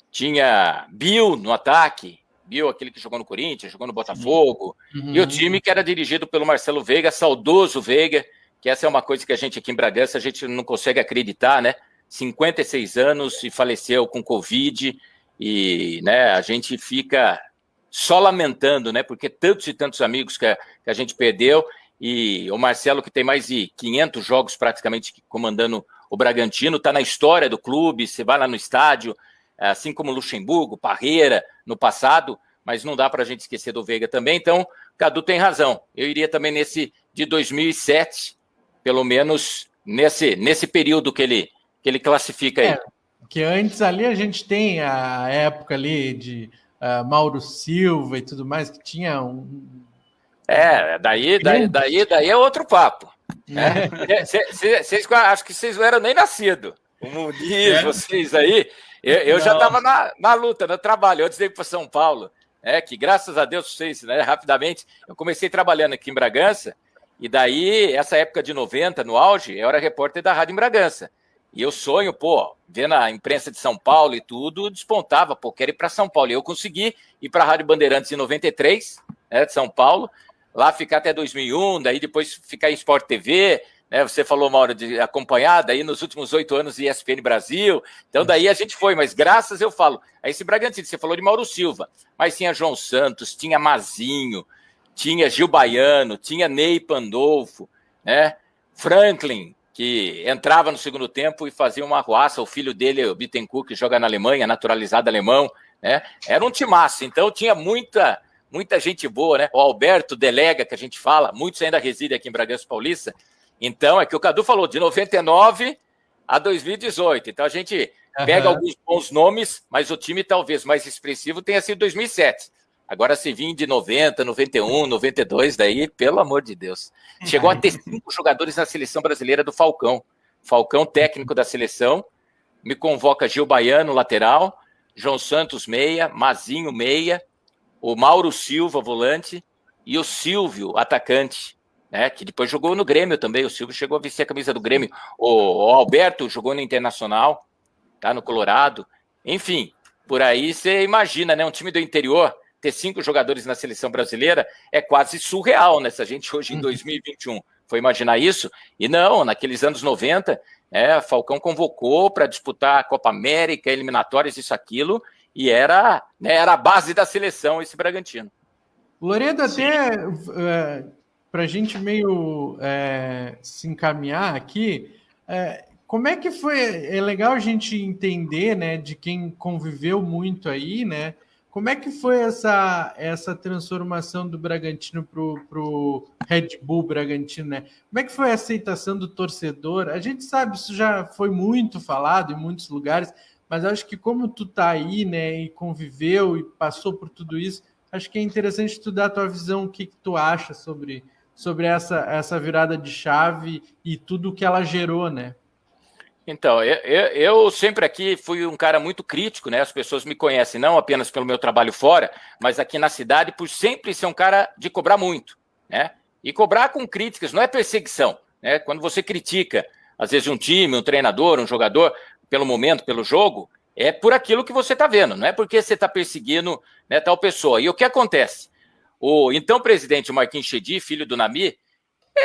tinha Bill no ataque, Bill, aquele que jogou no Corinthians, jogou no Botafogo, e o time que era dirigido pelo Marcelo Veiga, saudoso Veiga, que essa é uma coisa que a gente aqui em Bragança, a gente não consegue acreditar, né? 56 anos e faleceu com Covid, e, né, a gente fica só lamentando, né? Porque tantos e tantos amigos que a gente perdeu, e o Marcelo, que tem mais de 500 jogos praticamente comandando o Bragantino, está na história do clube, você vai lá no estádio, assim como Luxemburgo, Parreira, no passado, mas não dá para a gente esquecer do Veiga também. Então, Cadu tem razão. Eu iria também nesse de 2007, pelo menos nesse período que ele classifica aí. Que antes ali a gente tem a época ali de Mauro Silva e tudo mais, que tinha um... Daí é outro papo. Acho que vocês não eram nem nascidos. O Muniz, vocês aí... Eu já estava na luta, no trabalho, antes de ir para São Paulo, que graças a Deus vocês, né, rapidamente, eu comecei trabalhando aqui em Bragança, e daí, essa época de 90, no auge, eu era repórter da Rádio em Bragança. E eu sonho, vendo a imprensa de São Paulo e tudo, despontava, quero ir para São Paulo. E eu consegui ir para a Rádio Bandeirantes em 93, né, de São Paulo, lá ficar até 2001, daí depois ficar em Sport TV, né, você falou, Mauro, de acompanhar, daí nos últimos 8 anos ESPN Brasil, então daí a gente foi, mas graças, eu falo, a esse Bragantino, você falou de Mauro Silva, mas tinha João Santos, tinha Mazinho, tinha Gil Baiano, tinha Ney Pandolfo, né, Franklin, que entrava no segundo tempo e fazia uma arruaça, o filho dele, o Bittencourt, que joga na Alemanha, naturalizado alemão, né? Era um timaço, então tinha muita gente boa, né? O Alberto Delega, que a gente fala, muitos ainda residem aqui em Bragança Paulista, então é que o Cadu falou, de 99 a 2018, então a gente pega alguns bons nomes, mas o time talvez mais expressivo tenha sido 2007, agora se vir de 90, 91, 92, daí, pelo amor de Deus. Chegou a ter 5 jogadores na seleção brasileira do Falcão. Falcão, técnico da seleção, me convoca Gil Baiano, lateral, João Santos, meia, Mazinho, meia, o Mauro Silva, volante, e o Silvio, atacante, né, que depois jogou no Grêmio também. O Silvio chegou a vestir a camisa do Grêmio. O Alberto jogou no Internacional, tá, no Colorado. Enfim, por aí você imagina, né, um time do interior ter 5 jogadores na seleção brasileira é quase surreal, né? Se a gente hoje em 2021 foi imaginar isso, e não, naqueles anos 90, Falcão convocou para disputar a Copa América, eliminatórias, isso, aquilo, e era a base da seleção esse Bragantino. Loredo, até para a gente meio se encaminhar aqui, como é que foi? É legal a gente entender, né, de quem conviveu muito aí, né? Como é que foi essa transformação do Bragantino para o Red Bull Bragantino, né? Como é que foi a aceitação do torcedor? A gente sabe, isso já foi muito falado em muitos lugares, mas acho que como tu tá aí, né, e conviveu e passou por tudo isso, acho que é interessante estudar a tua visão, o que tu acha sobre essa virada de chave e tudo o que ela gerou, né? Então, eu sempre aqui fui um cara muito crítico, né? As pessoas me conhecem não apenas pelo meu trabalho fora, mas aqui na cidade por sempre ser um cara de cobrar muito, né? E cobrar com críticas, não é perseguição, né? Quando você critica, às vezes, um time, um treinador, um jogador, pelo momento, pelo jogo, é por aquilo que você está vendo, não é porque você está perseguindo, né, tal pessoa. E o que acontece? O então presidente, o Marquinhos Chedi, filho do Nami,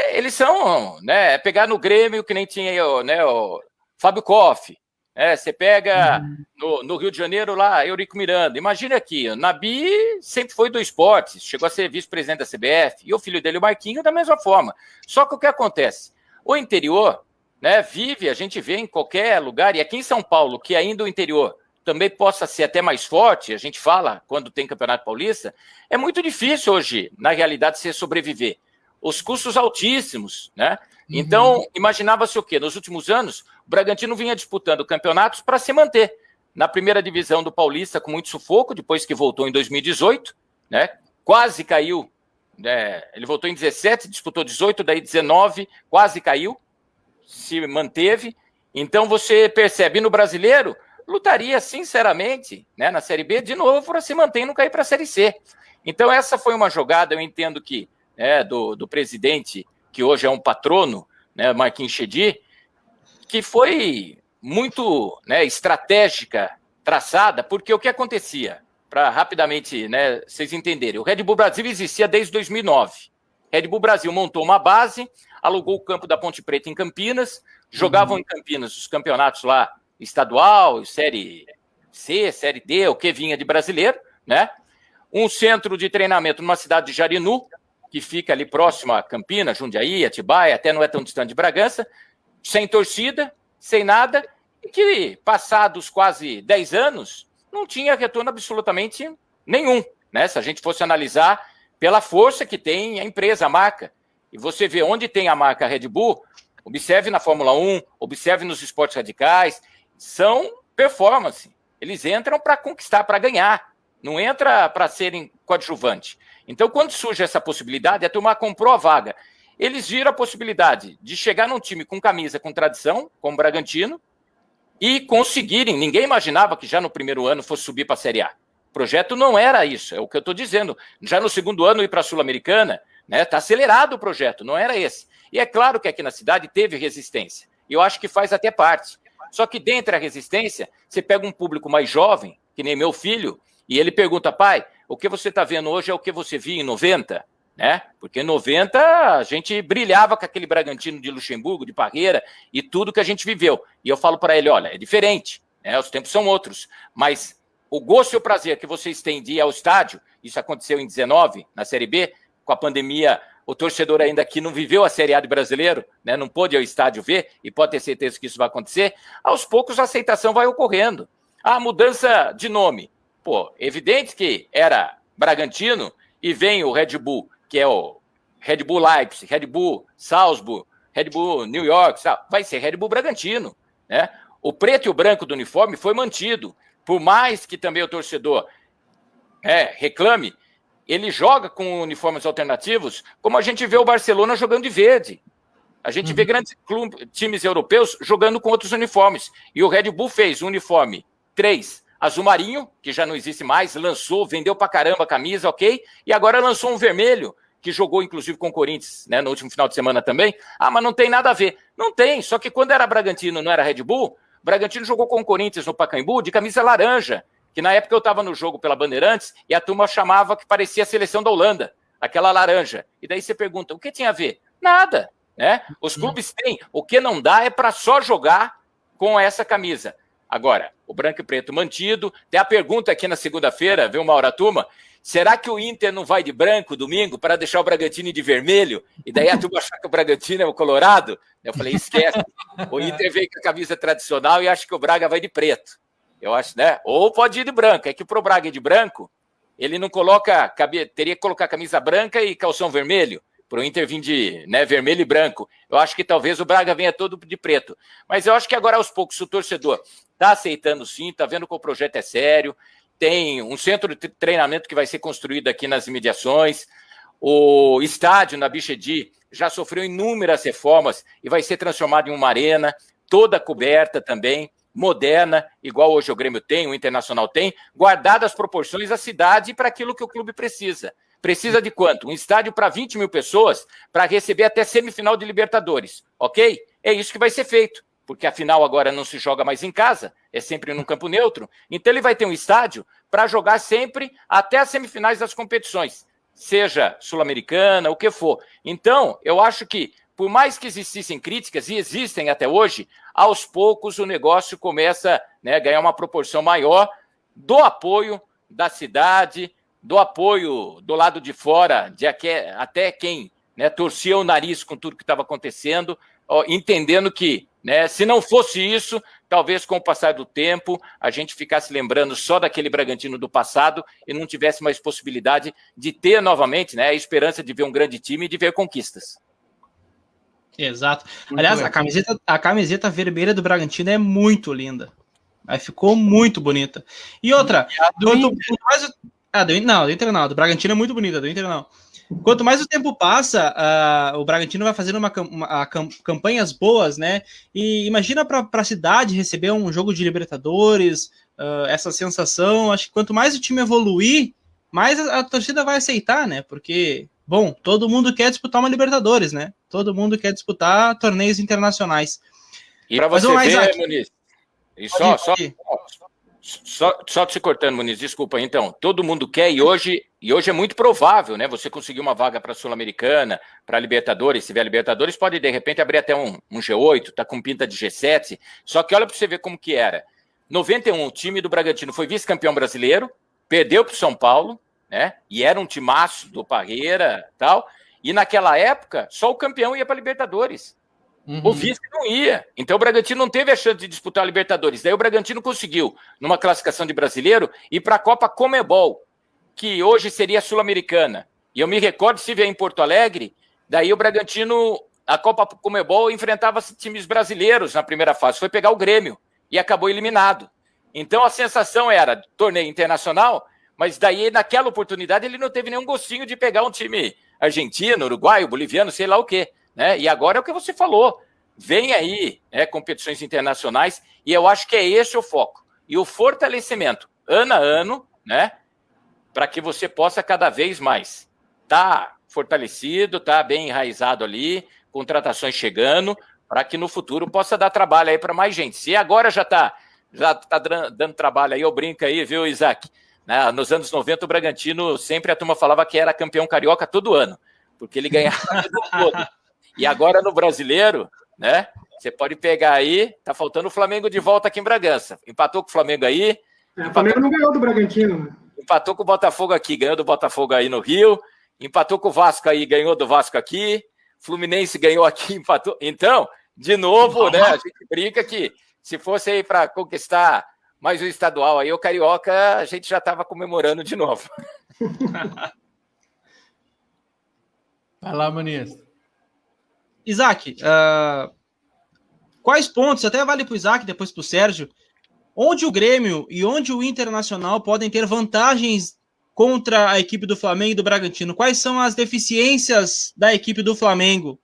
eles são, né, pegar no Grêmio que nem tinha, né, o Fábio Koff, você pega no Rio de Janeiro lá, Eurico Miranda. Imagina aqui, o Nabi sempre foi do esporte, chegou a ser vice-presidente da CBF, e o filho dele, o Marquinho, da mesma forma. Só que o que acontece? O interior, né, vive, a gente vê em qualquer lugar, e aqui em São Paulo, que ainda o interior também possa ser até mais forte, a gente fala quando tem Campeonato Paulista, é muito difícil hoje, na realidade, se sobreviver. Os custos altíssimos, né? Então, imaginava-se o quê? Nos últimos anos, o Bragantino vinha disputando campeonatos para se manter na primeira divisão do Paulista com muito sufoco, depois que voltou em 2018, né? Quase caiu, né? Ele voltou em 17, disputou 18, daí 19, quase caiu, se manteve. Então, você percebe, no Brasileiro, lutaria sinceramente, né, na Série B de novo para se manter e não cair para a Série C. Então, essa foi uma jogada, eu entendo que, do presidente, que hoje é um patrono, né, Marquinhos Chedi, que foi muito, né, estratégica, traçada, porque o que acontecia, para rapidamente, né, vocês entenderem, o Red Bull Brasil existia desde 2009. Red Bull Brasil montou uma base, alugou o campo da Ponte Preta em Campinas, jogavam em Campinas os campeonatos lá, estadual, Série C, Série D, o que vinha de brasileiro, né? Um centro de treinamento numa cidade de Jarinu, que fica ali próximo a Campinas, Jundiaí, Atibaia, até não é tão distante de Bragança, sem torcida, sem nada, e que, passados quase 10 anos, não tinha retorno absolutamente nenhum, né? Se a gente fosse analisar pela força que tem a empresa, a marca. E você vê onde tem a marca Red Bull, observe na Fórmula 1, observe nos esportes radicais, são performance. Eles entram para conquistar, para ganhar, não entra para serem coadjuvante. Então, quando surge essa possibilidade, a turma comprou a vaga. Eles viram a possibilidade de chegar num time com camisa, com tradição, como o Bragantino, e conseguirem. Ninguém imaginava que já no primeiro ano fosse subir para a Série A. O projeto não era isso, é o que eu estou dizendo. Já no segundo ano ir para a Sul-Americana, né, está acelerado o projeto, não era esse. E é claro que aqui na cidade teve resistência. E eu acho que faz até parte. Só que dentro da resistência, você pega um público mais jovem, que nem meu filho, e ele pergunta, pai, o que você está vendo hoje é o que você via em 90? Né? Porque em 90 a gente brilhava com aquele Bragantino de Luxemburgo, de Parreira, e tudo que a gente viveu. E eu falo para ele, olha, é diferente, né? Os tempos são outros, mas o gosto e o prazer que vocês têm de ir ao estádio, isso aconteceu em 19, na Série B, com a pandemia, o torcedor ainda aqui não viveu a Série A do brasileiro, né? Não pôde ir ao estádio ver, e pode ter certeza que isso vai acontecer, aos poucos a aceitação vai ocorrendo. A mudança de nome, pô, evidente que era Bragantino, e vem o Red Bull, que é o Red Bull Leipzig, Red Bull Salzburg, Red Bull New York, vai ser Red Bull Bragantino, né? O preto e o branco do uniforme foi mantido, por mais que também o torcedor reclame, ele joga com uniformes alternativos, como a gente vê o Barcelona jogando de verde. A gente vê grandes times europeus jogando com outros uniformes. E o Red Bull fez um uniforme 3, azul marinho, que já não existe mais, lançou, vendeu pra caramba a camisa, ok? E agora lançou um vermelho, que jogou inclusive com o Corinthians, né, no último final de semana também. Ah, mas não tem nada a ver. Não tem, só que quando era Bragantino, não era Red Bull, o Bragantino jogou com o Corinthians no Pacaembu de camisa laranja, que na época eu estava no jogo pela Bandeirantes e a turma chamava que parecia a seleção da Holanda, aquela laranja. E daí você pergunta, o que tinha a ver? Nada, né? Os clubes têm. O que não dá é para só jogar com essa camisa. Agora, o branco e preto mantido. Tem a pergunta aqui na segunda-feira, viu, Mauro, a turma? Será que o Inter não vai de branco domingo para deixar o Bragantino de vermelho? E daí a turma achar que o Bragantino é o Colorado? Eu falei, esquece. O Inter veio com a camisa tradicional e acha que o Braga vai de preto. Eu acho, né? Ou pode ir de branco. É que pro Braga ir de branco, ele não coloca, teria que colocar camisa branca e calção vermelho. Pro Inter vir de, né, vermelho e branco. Eu acho que talvez o Braga venha todo de preto. Mas eu acho que agora, aos poucos, o torcedor está aceitando sim, está vendo que o projeto é sério. Tem um centro de treinamento que vai ser construído aqui nas imediações. O estádio na Bichedi já sofreu inúmeras reformas e vai ser transformado em uma arena, toda coberta também, moderna, igual hoje o Grêmio tem, o Internacional tem, guardadas as proporções da cidade para aquilo que o clube precisa. Precisa de quanto? Um estádio para 20 mil pessoas para receber até semifinal de Libertadores, ok? É isso que vai ser feito, porque a final agora não se joga mais em casa, é sempre num campo neutro, então ele vai ter um estádio para jogar sempre até as semifinais das competições, seja Sul-Americana, o que for. Então, eu acho que, por mais que existissem críticas, e existem até hoje, aos poucos o negócio começa, né, a ganhar uma proporção maior do apoio da cidade, do apoio do lado de fora, de até quem, né, torcia o nariz com tudo que estava acontecendo, entendendo que, né, se não fosse isso, talvez com o passar do tempo a gente ficasse lembrando só daquele Bragantino do passado e não tivesse mais possibilidade de ter novamente, né, a esperança de ver um grande time e de ver conquistas. Exato. Aliás, a camiseta vermelha do Bragantino é muito linda. Aí ficou muito bonita. Do Inter não. Do Bragantino é muito bonita, do Inter não. Quanto mais o tempo passa, o Bragantino vai fazendo campanhas boas, né? E imagina para a cidade receber um jogo de Libertadores, essa sensação. Acho que quanto mais o time evoluir, mais a torcida vai aceitar, né? Porque, bom, todo mundo quer disputar uma Libertadores, né? Todo mundo quer disputar torneios internacionais. E para você ver, Muniz, e só te cortando, Muniz, desculpa, então, todo mundo quer e hoje é muito provável, né, você conseguir uma vaga para a Sul-Americana, para a Libertadores, se tiver Libertadores, pode de repente abrir até um G8, tá com pinta de G7, só que olha para você ver como que era. 91, o time do Bragantino foi vice-campeão brasileiro, perdeu para o São Paulo, né, e era um timaço do Parreira e tal, e naquela época, só o campeão ia para a Libertadores. O vice não ia. Então o Bragantino não teve a chance de disputar a Libertadores. Daí o Bragantino conseguiu, numa classificação de brasileiro, ir para a Copa Comebol, que hoje seria a Sul-Americana. E eu me recordo, se vier em Porto Alegre, daí o Bragantino, a Copa Comebol, enfrentava times brasileiros na primeira fase. Foi pegar o Grêmio e acabou eliminado. Então a sensação era torneio internacional, mas daí naquela oportunidade ele não teve nenhum gostinho de pegar um time argentino, uruguaio, boliviano, sei lá o quê. Né? E agora é o que você falou, vem aí, né, competições internacionais, e eu acho que é esse o foco, e o fortalecimento, ano a ano, né, para que você possa cada vez mais estar fortalecido, estar bem enraizado ali, contratações chegando, para que no futuro possa dar trabalho aí para mais gente. Se agora já tá dando trabalho aí, eu brinco aí, viu, Isaac? Nos anos 90, o Bragantino, sempre a turma falava que era campeão carioca todo ano, porque ele ganhava todo. E agora no Brasileiro, né? Você pode pegar aí, tá faltando o Flamengo de volta aqui em Bragança. Empatou com o Flamengo aí. O Flamengo não ganhou do Bragantino, né? Empatou com o Botafogo aqui, ganhou do Botafogo aí no Rio. Empatou com o Vasco aí, ganhou do Vasco aqui. Fluminense ganhou aqui, empatou. Então, de novo, né? A gente brinca que se fosse aí para conquistar mais um estadual aí, o Carioca, a gente já estava comemorando de novo. Vai lá, Muniz. Isaac, quais pontos, até vale para o Isaac, depois para o Sérgio, onde o Grêmio e onde o Internacional podem ter vantagens contra a equipe do Flamengo e do Bragantino? Quais são as deficiências da equipe do Flamengo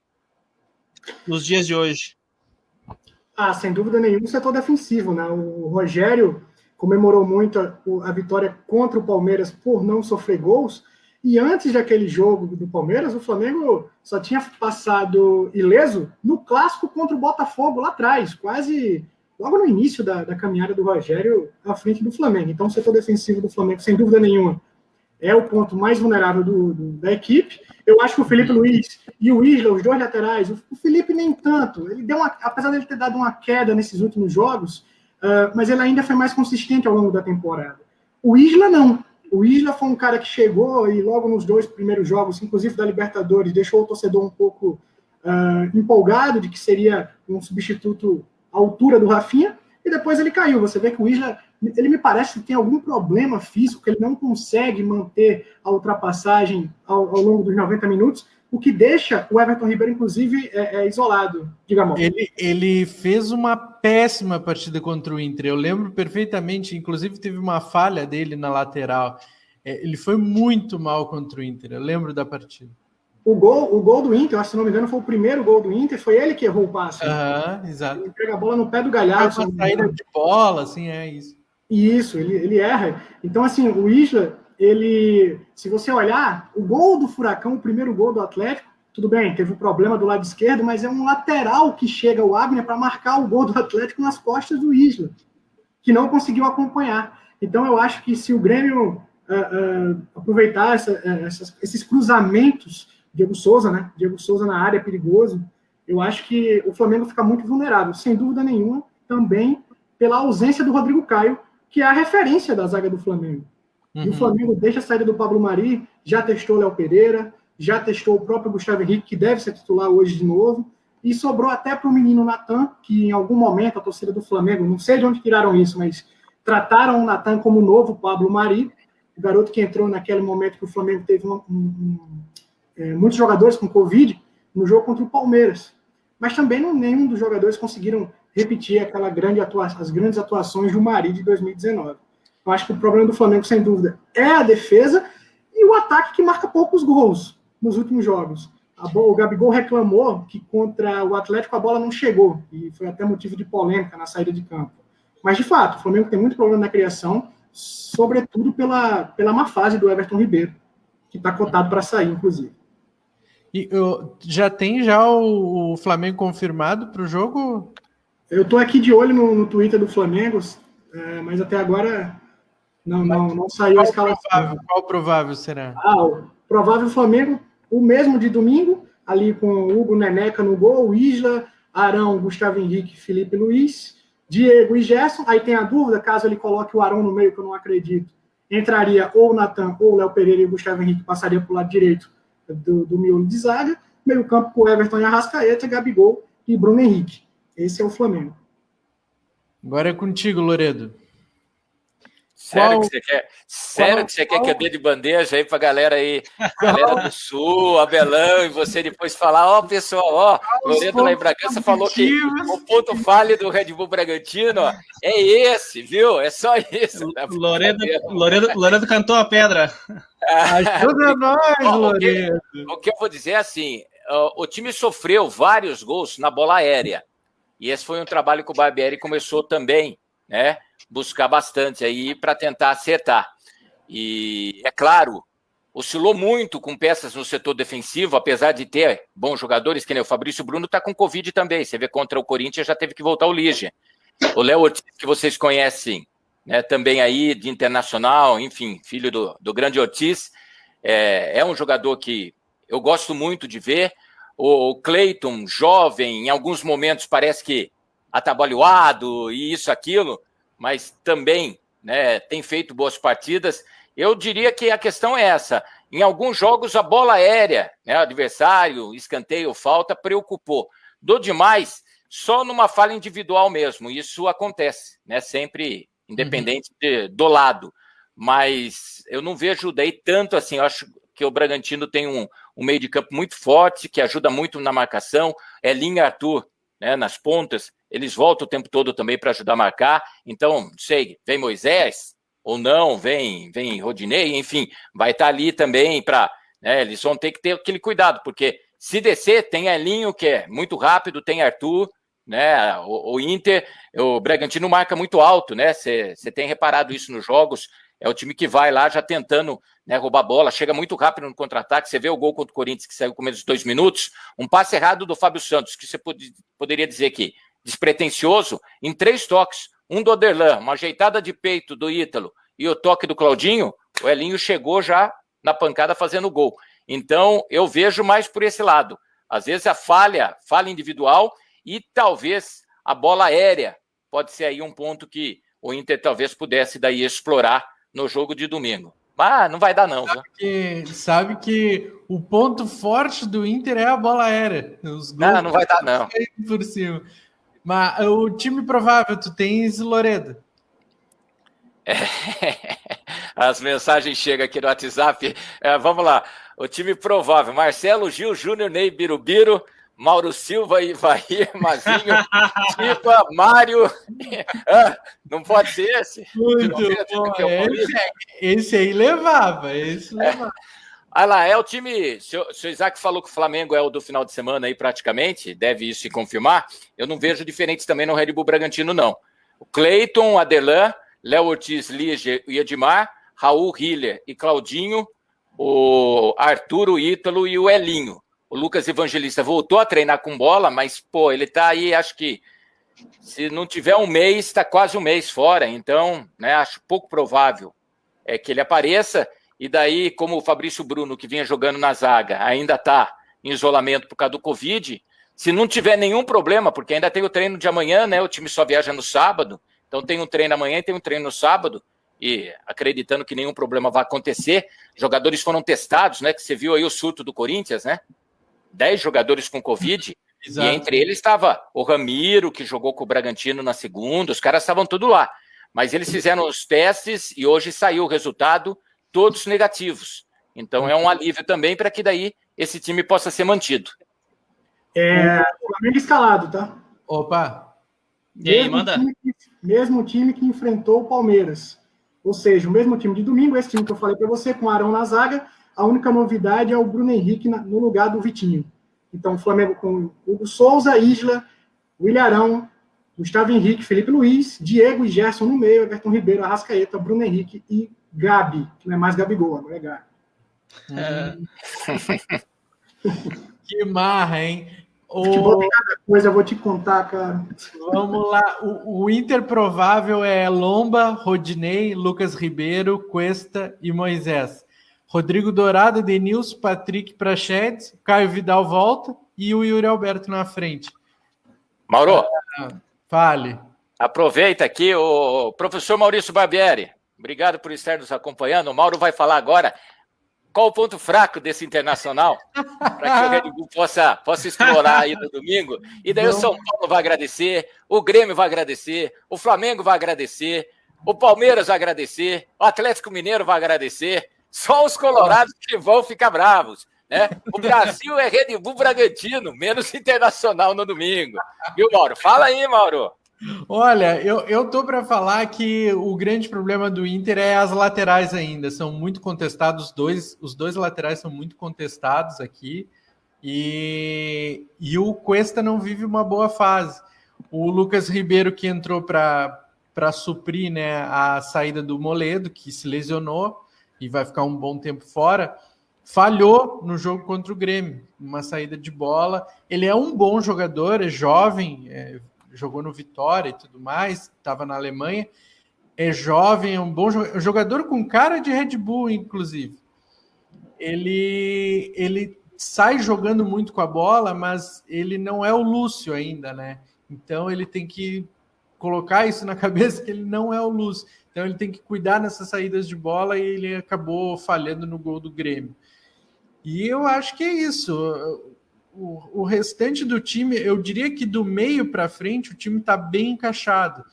nos dias de hoje? Sem dúvida nenhuma, o setor defensivo, né? O Rogério comemorou muito a vitória contra o Palmeiras por não sofrer gols, e antes daquele jogo do Palmeiras, o Flamengo só tinha passado ileso no clássico contra o Botafogo lá atrás, quase logo no início da caminhada do Rogério à frente do Flamengo. Então, o setor defensivo do Flamengo, sem dúvida nenhuma, é o ponto mais vulnerável da equipe. Eu acho que o Felipe Luiz e o Isla, os dois laterais, o Felipe nem tanto. Ele apesar dele ter dado uma queda nesses últimos jogos, mas ele ainda foi mais consistente ao longo da temporada. O Isla não. O Isla foi um cara que chegou e logo nos 2 primeiros jogos, inclusive da Libertadores, deixou o torcedor um pouco empolgado de que seria um substituto à altura do Rafinha, e depois ele caiu. Você vê que o Isla, ele me parece que tem algum problema físico, que ele não consegue manter a ultrapassagem ao longo dos 90 minutos, o que deixa o Everton Ribeiro, inclusive, isolado, digamos. Ele fez uma péssima partida contra o Inter, eu lembro perfeitamente, inclusive teve uma falha dele na lateral. Ele foi muito mal contra o Inter, eu lembro da partida. O gol do Inter, se não me engano, foi o primeiro gol do Inter, foi ele que errou o passe. Exato. Ele pega a bola no pé do Galhardo. Uma saída de bola, assim, isso. Isso, ele erra. Então, assim, o Isla, se você olhar, o gol do Furacão, o primeiro gol do Atlético, tudo bem, teve um problema do lado esquerdo, mas é um lateral que chega o Abner para marcar o gol do Atlético nas costas do Isla, que não conseguiu acompanhar. Então, eu acho que se o Grêmio aproveitar esses cruzamentos, Diego Souza, né? Diego Souza na área é perigoso. Eu acho que o Flamengo fica muito vulnerável, sem dúvida nenhuma, também pela ausência do Rodrigo Caio, que é a referência da zaga do Flamengo. E o Flamengo deixa a saída do Pablo Mari, já testou o Léo Pereira, já testou o próprio Gustavo Henrique, que deve ser titular hoje de novo, e sobrou até para o menino Natan, que em algum momento a torcida do Flamengo, não sei de onde tiraram isso, mas trataram o Natan como o novo Pablo Mari, o garoto que entrou naquele momento que o Flamengo teve muitos jogadores com Covid no jogo contra o Palmeiras. Mas também nenhum dos jogadores conseguiram repetir as grandes atuações do Mari de 2019. Eu acho que o problema do Flamengo, sem dúvida, é a defesa e o ataque, que marca poucos gols nos últimos jogos. O Gabigol reclamou que contra o Atlético a bola não chegou, e foi até motivo de polêmica na saída de campo. Mas, de fato, o Flamengo tem muito problema na criação, sobretudo pela má fase do Everton Ribeiro, que está cotado para sair, inclusive. E já tem o Flamengo confirmado para o jogo? Eu estou aqui de olho no Twitter do Flamengo, mas até agora não saiu a escalação. Qual provável será? O provável Flamengo, o mesmo de domingo, ali com Hugo Neneca no gol, Isla, Arão, Gustavo Henrique, Felipe Luiz, Diego e Gerson. Aí tem a dúvida, caso ele coloque o Arão no meio, que eu não acredito, entraria ou o Natan ou o Léo Pereira, e o Gustavo Henrique passaria para o lado direito do miolo de zaga, meio campo com Everton e Arrascaeta, Gabigol e Bruno Henrique. Esse é o Flamengo. Agora é contigo, Loredo. Sério que você quer que eu dê de bandeja aí pra galera aí, galera do Sul, Abelão, e você depois falar, pessoal, Loredo lá em Bragança falou que o ponto falho do Red Bull Bragantino é esse, viu? É só isso. Loredo cantou a pedra. Ajuda nós, Loredo. O que eu vou dizer é assim, o time sofreu vários gols na bola aérea, e esse foi um trabalho que o Barbieri começou também, buscar bastante aí para tentar acertar. E é claro oscilou muito com peças no setor defensivo, apesar de ter bons jogadores, que nem o Fabrício Bruno está com Covid também. Você vê, contra o Corinthians já teve que voltar o Ligia. O Léo Ortiz, que vocês conhecem, né, também aí de Internacional, enfim, filho do grande Ortiz, é um jogador que eu gosto muito de ver. O Cleiton, jovem, em alguns momentos parece que atabalhoado e isso, aquilo, mas também, né, tem feito boas partidas. Eu diria que a questão é essa. Em alguns jogos, a bola aérea, né, adversário, escanteio, falta, preocupou. Do demais, só numa falha individual mesmo. Isso acontece, né, sempre independente do lado. Mas eu não vejo daí tanto assim. Eu acho que o Bragantino tem um meio de campo muito forte, que ajuda muito na marcação. Elinho e Arthur, né, nas pontas, eles voltam o tempo todo também para ajudar a marcar. Então, não sei, vem Moisés ou não, vem Rodinei, enfim, vai estar ali também para, né, eles vão ter que ter aquele cuidado, porque se descer, tem Elinho, que é muito rápido, tem Arthur, né, o Inter, o Bragantino marca muito alto, né, você tem reparado isso nos jogos, é o time que vai lá já tentando, né, roubar a bola, chega muito rápido no contra-ataque. Você vê o gol contra o Corinthians, que saiu com menos de 2 minutos, um passe errado do Fábio Santos, que você poderia dizer que despretensioso, em 3 toques, um do Oderlan, uma ajeitada de peito do Ítalo e o toque do Claudinho, o Elinho chegou já na pancada fazendo o gol. Então, eu vejo mais por esse lado. Às vezes a falha individual e talvez a bola aérea pode ser aí um ponto que o Inter talvez pudesse daí explorar no jogo de domingo. Mas não vai dar não. Sabe que o ponto forte do Inter é a bola aérea. Os gols não vai dar não. Por cima. Mas o time provável, tu tens Loredo. As mensagens chegam aqui no WhatsApp. Vamos lá. O time provável: Marcelo, Gil, Júnior, Ney, Birubiru, Mauro Silva, Ivair, Mazinho, Tipa, Mário. Não pode ser esse? Muito bom. Esse aí levava. Olha lá, é o time. Se o Isaac falou que o Flamengo é o do final de semana aí, praticamente, deve isso se confirmar. Eu não vejo diferentes também no Red Bull Bragantino, não. O Cleiton, Aderlan, Léo Ortiz, Ligia e Edmar, Raul, Hiller e Claudinho, o Arthur, o Ítalo e o Elinho. O Lucas Evangelista voltou a treinar com bola, mas, pô, ele tá aí, acho que se não tiver um mês, está quase um mês fora. Então, né, acho pouco provável que ele apareça. E daí, como o Fabrício Bruno, que vinha jogando na zaga, ainda está em isolamento por causa do Covid, se não tiver nenhum problema, porque ainda tem o treino de amanhã, né? O time só viaja no sábado, então tem um treino amanhã e tem um treino no sábado, e acreditando que nenhum problema vai acontecer, jogadores foram testados, né? Que você viu aí o surto do Corinthians, né? 10 jogadores com Covid, Exato. E entre eles estava o Ramiro, que jogou com o Bragantino na segunda, os caras estavam tudo lá. Mas eles fizeram os testes e hoje saiu o resultado, todos negativos. Então é um alívio também para que daí esse time possa ser mantido. O Flamengo escalado, tá? Opa! E aí, manda? Mesmo time que enfrentou o Palmeiras. Ou seja, o mesmo time de domingo, esse time que eu falei para você, com o Arão na zaga. A única novidade é o Bruno Henrique no lugar do Vitinho. Então, o Flamengo com Hugo Souza, Isla, William Arão, Gustavo Henrique, Felipe Luiz, Diego e Gerson no meio, Everton Ribeiro, Arrascaeta, Bruno Henrique e Gabi, que não é mais Gabigol, agora é Gabi. Que marra, hein? Futebol tem cada coisa, eu vou te contar, cara. Vamos lá. O Inter provável é Lomba, Rodinei, Lucas Ribeiro, Cuesta e Moisés. Rodrigo Dourado, Denilson, Patrick Prachedes, Caio Vidal volta e o Yuri Alberto na frente. Mauro, fale. Aproveita aqui o professor Maurício Barbieri. Obrigado por estar nos acompanhando. O Mauro vai falar agora qual o ponto fraco desse Internacional para que o Red Bull possa explorar aí no domingo. E daí o São Paulo vai agradecer, o Grêmio vai agradecer, o Flamengo vai agradecer, o Palmeiras vai agradecer, o Atlético Mineiro vai agradecer. Só os colorados que vão ficar bravos, né? O Brasil é Red Bull Bragantino, menos Internacional no domingo. Viu, Mauro? Fala aí, Mauro. Olha, eu tô para falar que o grande problema do Inter é as laterais ainda. São muito contestados, os dois laterais são muito contestados aqui. E o Cuesta não vive uma boa fase. O Lucas Ribeiro, que entrou para suprir, né, a saída do Moledo, que se lesionou. e vai ficar um bom tempo fora, falhou no jogo contra o Grêmio, uma saída de bola. Ele é um bom jogador, é jovem, jogou no Vitória e tudo mais, estava na Alemanha, é jovem, é um bom jogador com cara de Red Bull, inclusive. Ele sai jogando muito com a bola, mas ele não é o Lúcio ainda, né? Então ele tem que colocar isso na cabeça, que ele não é o Lúcio. Então ele tem que cuidar nessas saídas de bola e ele acabou falhando no gol do Grêmio. E eu acho que é isso. O restante do time, eu diria que do meio para frente, o time está bem encaixado.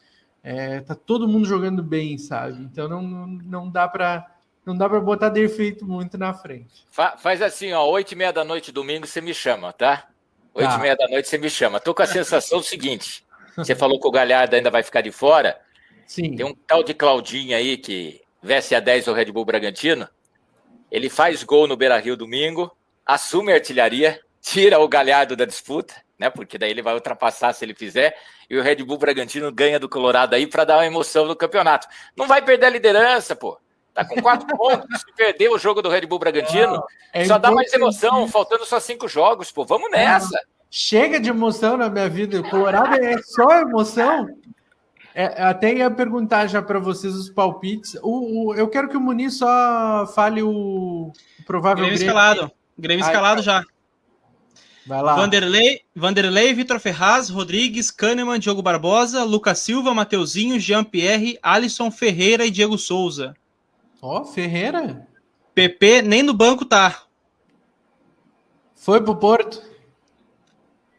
Tá todo mundo jogando bem, sabe? Então não dá para botar defeito muito na frente. Faz assim, ó, 8h30 da noite, domingo, você me chama, tá? 8h30 da noite, você me chama. Tô com a sensação do seguinte, você falou que o Galhardo ainda vai ficar de fora. Sim. Tem um tal de Claudinho aí, que veste a 10 do Red Bull Bragantino. Ele faz gol no Beira-Rio domingo, assume a artilharia, tira o Galhardo da disputa, né? Porque daí ele vai ultrapassar se ele fizer, e o Red Bull Bragantino ganha do Colorado aí para dar uma emoção no campeonato. Não vai perder a liderança, pô. Tá com 4 pontos. Se perder o jogo do Red Bull Bragantino, só dá mais emoção, faltando só 5 jogos, pô. Vamos nessa. Chega de emoção na minha vida. O Colorado é só emoção. Até ia perguntar já para vocês os palpites. Eu quero que o Muniz só fale o provável Grêmio. Grêmio escalado já. Vai lá. Vanderlei, Vitor Ferraz, Rodrigues, Kahneman, Diogo Barbosa, Lucas Silva, Mateuzinho, Jean-Pierre, Alisson Ferreira e Diego Souza. Ferreira? PP nem no banco tá. Foi pro Porto?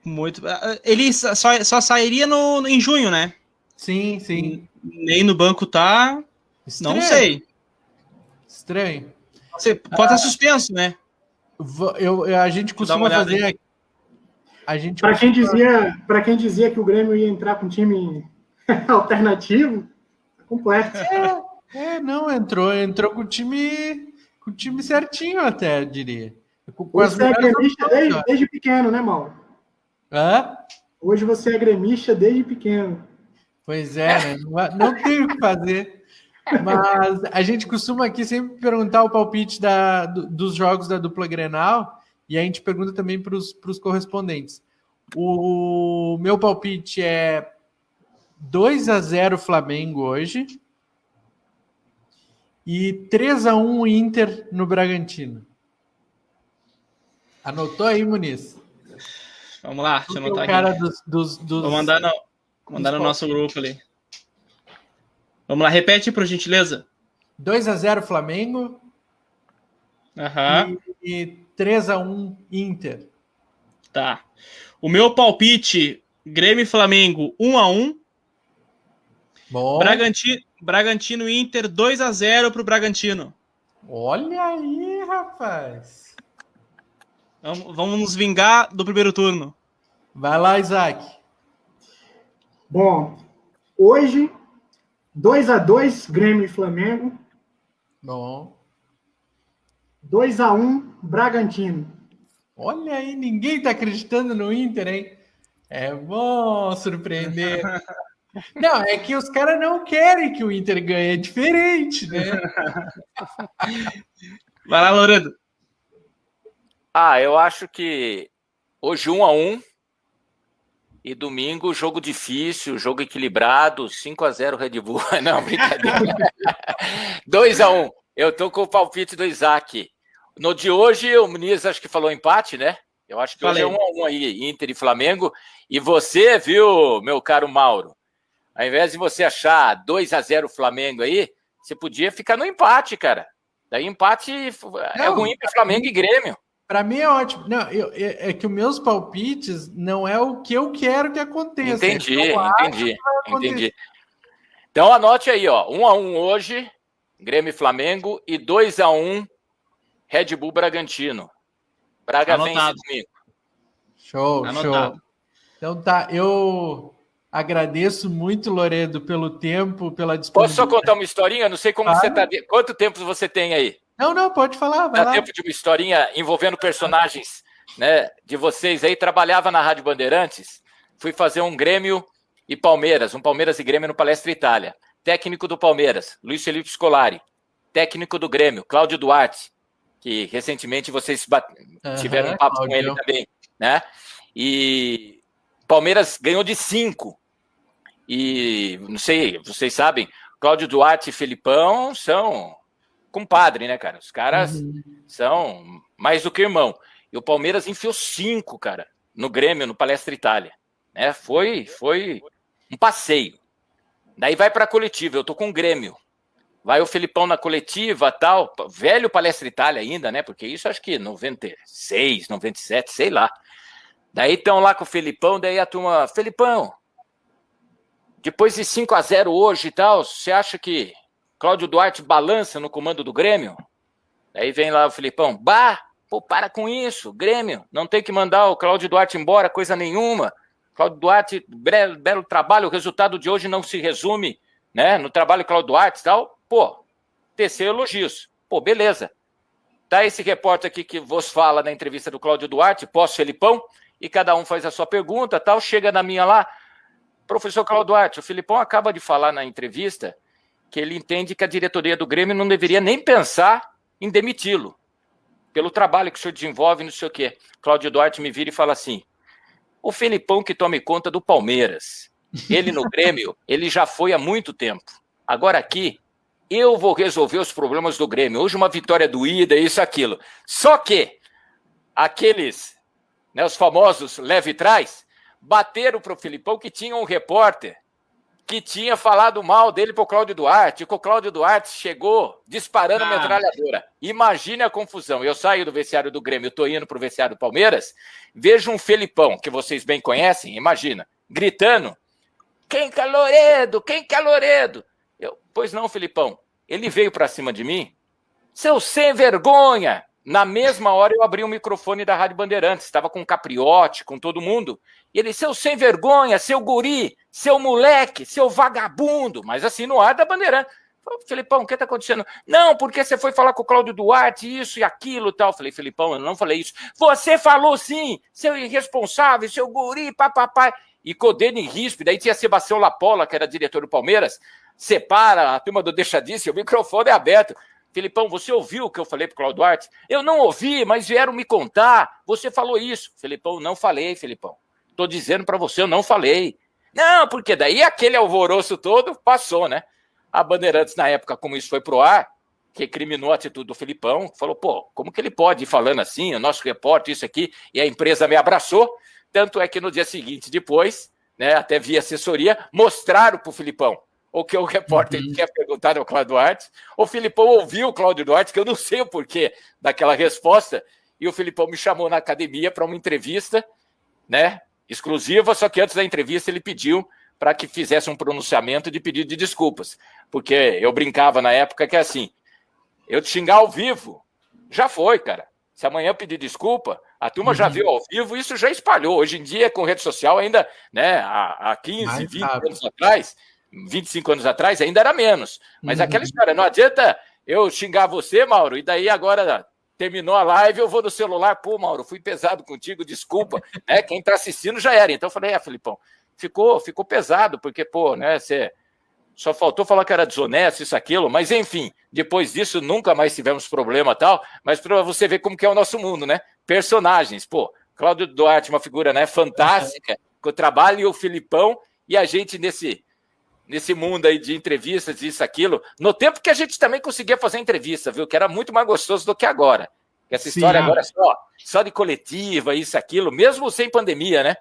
Muito. Ele só sairia em junho, né? Sim. Nem no banco tá. Estranho. Não sei. Estranho. Você pode estar suspenso, né? A gente costuma fazer. Para quem dizia que o Grêmio ia entrar com um time alternativo, completo. Não, entrou com o time certinho, até, diria. Hoje você é gremista desde pequeno, né, Mauro? Hoje você é gremista desde pequeno. Pois é, né? Não tem o que fazer. Mas a gente costuma aqui sempre perguntar o palpite dos jogos da dupla Grenal, e a gente pergunta também para os correspondentes. O meu palpite é 2-0 Flamengo hoje e 3-1 Inter no Bragantino. Anotou aí, Muniz? Vamos lá, deixa eu anotar aqui. Cara Vou mandar no nosso grupo ali. Vamos lá, repete por gentileza. 2-0 Flamengo. E 3-1 Inter. Tá. O meu palpite, Grêmio e Flamengo 1-1. Bom. Bragantino e Inter 2-0 pro Bragantino. Olha aí, rapaz. Vamos nos vingar do primeiro turno. Vai lá, Isaac. Bom, hoje 2-2 Grêmio e Flamengo. Bom. 2-1 Bragantino. Olha aí, ninguém tá acreditando no Inter, hein? É bom surpreender. Não, é que os caras não querem que o Inter ganhe, é diferente, né? Vai lá, Loredo. Eu acho que hoje 1-1 e domingo jogo difícil, jogo equilibrado, 5-0 Red Bull. Não, brincadeira. 2-1. Eu tô com o palpite do Isaac. No de hoje, o Muniz acho que falou empate, né? Eu acho que hoje é 1-1 aí, Inter e Flamengo. E você, viu, meu caro Mauro? Ao invés de você achar 2-0 Flamengo aí, você podia ficar no empate, cara. Daí empate é ruim para Flamengo e Grêmio. Para mim é ótimo. Não, é que os meus palpites não é o que eu quero que aconteça. Entendi. Então anote aí, ó. 1-1 hoje, Grêmio e Flamengo, e 2-1 Red Bull Bragantino. Braga vence domingo. Show. Então tá, eu agradeço muito, Loredo, pelo tempo, pela disponibilidade. Posso só contar uma historinha? Não sei como você tá. Quanto tempo você tem aí? Não, pode falar. Dá tempo de uma historinha envolvendo personagens, né, de vocês aí. Trabalhava na Rádio Bandeirantes, fui fazer um Grêmio e Palmeiras, e Grêmio no Palestra Itália. Técnico do Palmeiras, Luiz Felipe Scolari. técnico do Grêmio, Cláudio Duarte, que recentemente vocês tiveram um papo com ele também, né? E Palmeiras ganhou de 5. E, não sei, vocês sabem, Cláudio Duarte e Felipão são compadre, né, cara? Os caras são mais do que irmão. E o Palmeiras enfiou 5, cara, no Grêmio, no Palestra Itália. Né? Foi um passeio. Daí vai para a coletiva, eu tô com o Grêmio. Vai o Felipão na coletiva, tal, velho Palestra Itália ainda, né? Porque isso acho que 96, 97, sei lá. Daí estão lá com o Felipão, daí a turma, Felipão, depois de 5-0 hoje e tal, você acha que Cláudio Duarte balança no comando do Grêmio? Daí vem lá o Felipão, pô, para com isso, Grêmio, não tem que mandar o Cláudio Duarte embora, coisa nenhuma. Cláudio Duarte, belo trabalho, o resultado de hoje não se resume, né, no trabalho do Cláudio Duarte e tal. Pô, tecer elogios. Pô, beleza. Tá esse repórter aqui que vos fala na entrevista do Cláudio Duarte, pós-Felipão, e cada um faz a sua pergunta, tal, chega na minha lá, professor Cláudio Duarte, o Felipão acaba de falar na entrevista que ele entende que a diretoria do Grêmio não deveria nem pensar em demiti-lo, pelo trabalho que o senhor desenvolve, não sei o quê. Cláudio Duarte me vira e fala assim, o Felipão que tome conta do Palmeiras, ele no Grêmio, ele já foi há muito tempo. Agora aqui, eu vou resolver os problemas do Grêmio. Hoje uma vitória doída, isso, aquilo. Só que aqueles, né, os famosos leve e trás, bateram para o Felipão que tinha um repórter que tinha falado mal dele para o Cláudio Duarte, que o Cláudio Duarte chegou disparando metralhadora. Imagine a confusão. Eu saio do vestiário do Grêmio, estou indo para o vestiário do Palmeiras, vejo um Felipão, que vocês bem conhecem, imagina, gritando, quem que é Loredo? Quem que é Loredo? Pois não, Felipão. Ele veio para cima de mim, seu sem vergonha. Na mesma hora eu abri o microfone da Rádio Bandeirantes, estava com o Capriotti, com todo mundo. E ele, seu sem vergonha, seu guri, seu moleque, seu vagabundo. Mas assim, no ar da Bandeirantes. Falei, Felipão, o que está acontecendo? Não, porque você foi falar com o Cláudio Duarte, isso e aquilo e tal. Falei, Felipão, eu não falei isso. Você falou sim, seu irresponsável, seu guri, papapá. E Codeno em risco, daí tinha Sebastião Lapola, que era diretor do Palmeiras, separa a turma do Deixa Disso, o microfone é aberto. Felipão, você ouviu o que eu falei pro Cláudio Duarte? Eu não ouvi, mas vieram me contar. Você falou isso. Felipão, não falei, Felipão. Tô dizendo para você, eu não falei. Não, porque daí aquele alvoroço todo passou, né? A Bandeirantes, na época, como isso foi pro ar, recriminou a atitude do Felipão, falou, pô, como que ele pode ir falando assim, o nosso repórter, isso aqui, e a empresa me abraçou. Tanto é que no dia seguinte, depois, né, até via assessoria, mostraram pro Felipão o que o repórter tinha perguntado ao Cláudio Duarte. O Felipão ouviu o Cláudio Duarte, que eu não sei o porquê daquela resposta, e o Felipão me chamou na academia para uma entrevista, né, exclusiva, só que antes da entrevista ele pediu para que fizesse um pronunciamento de pedido de desculpas, porque eu brincava na época que assim, eu te xingar ao vivo, já foi, cara. Se amanhã eu pedir desculpa, a turma já viu ao vivo, isso já espalhou. Hoje em dia, com rede social, ainda, né, há 15, 20 anos atrás, 25 anos atrás, ainda era menos. Mas aquela história, não adianta eu xingar você, Mauro, e daí agora terminou a live, eu vou no celular, pô, Mauro, fui pesado contigo, desculpa. Né? Quem tá assistindo já era. Então eu falei, Felipão, ficou pesado, porque, pô, né, você só faltou falar que era desonesto, isso, aquilo, mas enfim, depois disso nunca mais tivemos problema e tal, mas para você ver como que é o nosso mundo, né? Personagens, pô, Cláudio Duarte, uma figura, né, fantástica, com o trabalho, e o Felipão, e a gente nesse mundo aí de entrevistas, isso, aquilo, no tempo que a gente também conseguia fazer entrevista, viu? Que era muito mais gostoso do que agora. Essa história agora é só de coletiva, isso, aquilo, mesmo sem pandemia, né?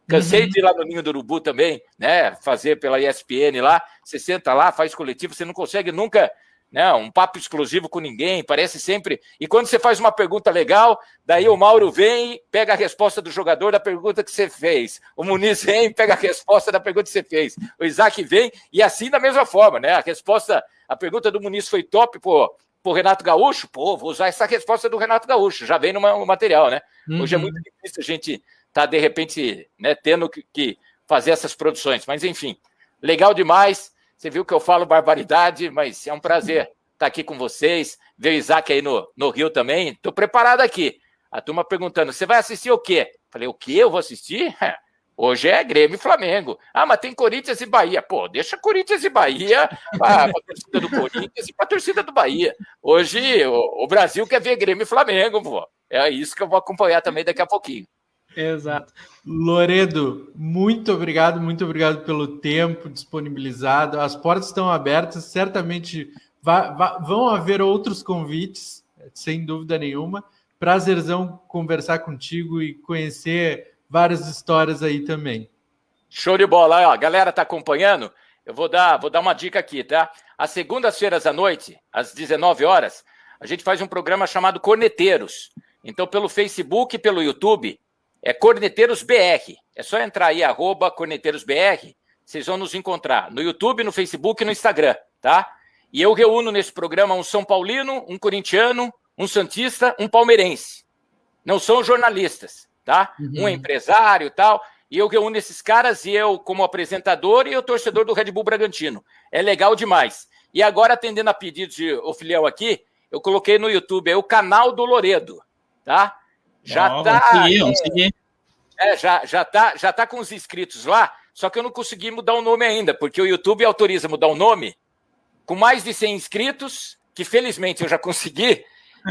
Cansei de ir lá no Ninho do Urubu também, né? Fazer pela ESPN lá, você senta lá, faz coletivo, você não consegue nunca, né, um papo exclusivo com ninguém, parece sempre... E quando você faz uma pergunta legal, daí o Mauro vem e pega a resposta do jogador da pergunta que você fez. O Muniz vem e pega a resposta da pergunta que você fez. O Isaac vem e assim da mesma forma, né? A pergunta do Muniz foi top, pô, pro Renato Gaúcho, pô, vou usar essa resposta do Renato Gaúcho, já vem no material, né? Hoje é muito difícil a gente tá, de repente, né, tendo que fazer essas produções. Mas, enfim, legal demais. Você viu que eu falo barbaridade, mas é um prazer estar aqui com vocês. Ver o Isaac aí no Rio também. Estou preparado aqui. A turma perguntando, você vai assistir o quê? Falei, o quê eu vou assistir? Hoje é Grêmio e Flamengo. Ah, mas tem Corinthians e Bahia. Pô, deixa Corinthians e Bahia para a torcida do Corinthians e para a torcida do Bahia. Hoje o Brasil quer ver Grêmio e Flamengo, pô. É isso que eu vou acompanhar também daqui a pouquinho. Exato. Loredo, muito obrigado pelo tempo disponibilizado. As portas estão abertas, certamente vão haver outros convites, sem dúvida nenhuma. Prazerzão conversar contigo e conhecer várias histórias aí também. Show de bola. Ó, a galera tá acompanhando? Eu vou dar uma dica aqui, tá? Às segundas-feiras à noite, às 19 horas, a gente faz um programa chamado Corneteiros. Então, pelo Facebook e pelo YouTube, é Corneteiros BR. É só entrar aí, @Corneteiros BR, vocês vão nos encontrar no YouTube, no Facebook e no Instagram, tá? E eu reúno nesse programa um São Paulino, um corintiano, um santista, um palmeirense. Não são jornalistas, tá? Um é empresário e tal, e eu reúno esses caras e eu como apresentador e o torcedor do Red Bull Bragantino. É legal demais. E agora, atendendo a pedidos de o filial aqui, eu coloquei no YouTube aí o canal do Loredo, tá? Já tá... Vamos seguir. Já tá com os inscritos lá, só que eu não consegui mudar o nome ainda, porque o YouTube autoriza mudar o nome com mais de 100 inscritos, que felizmente eu já consegui,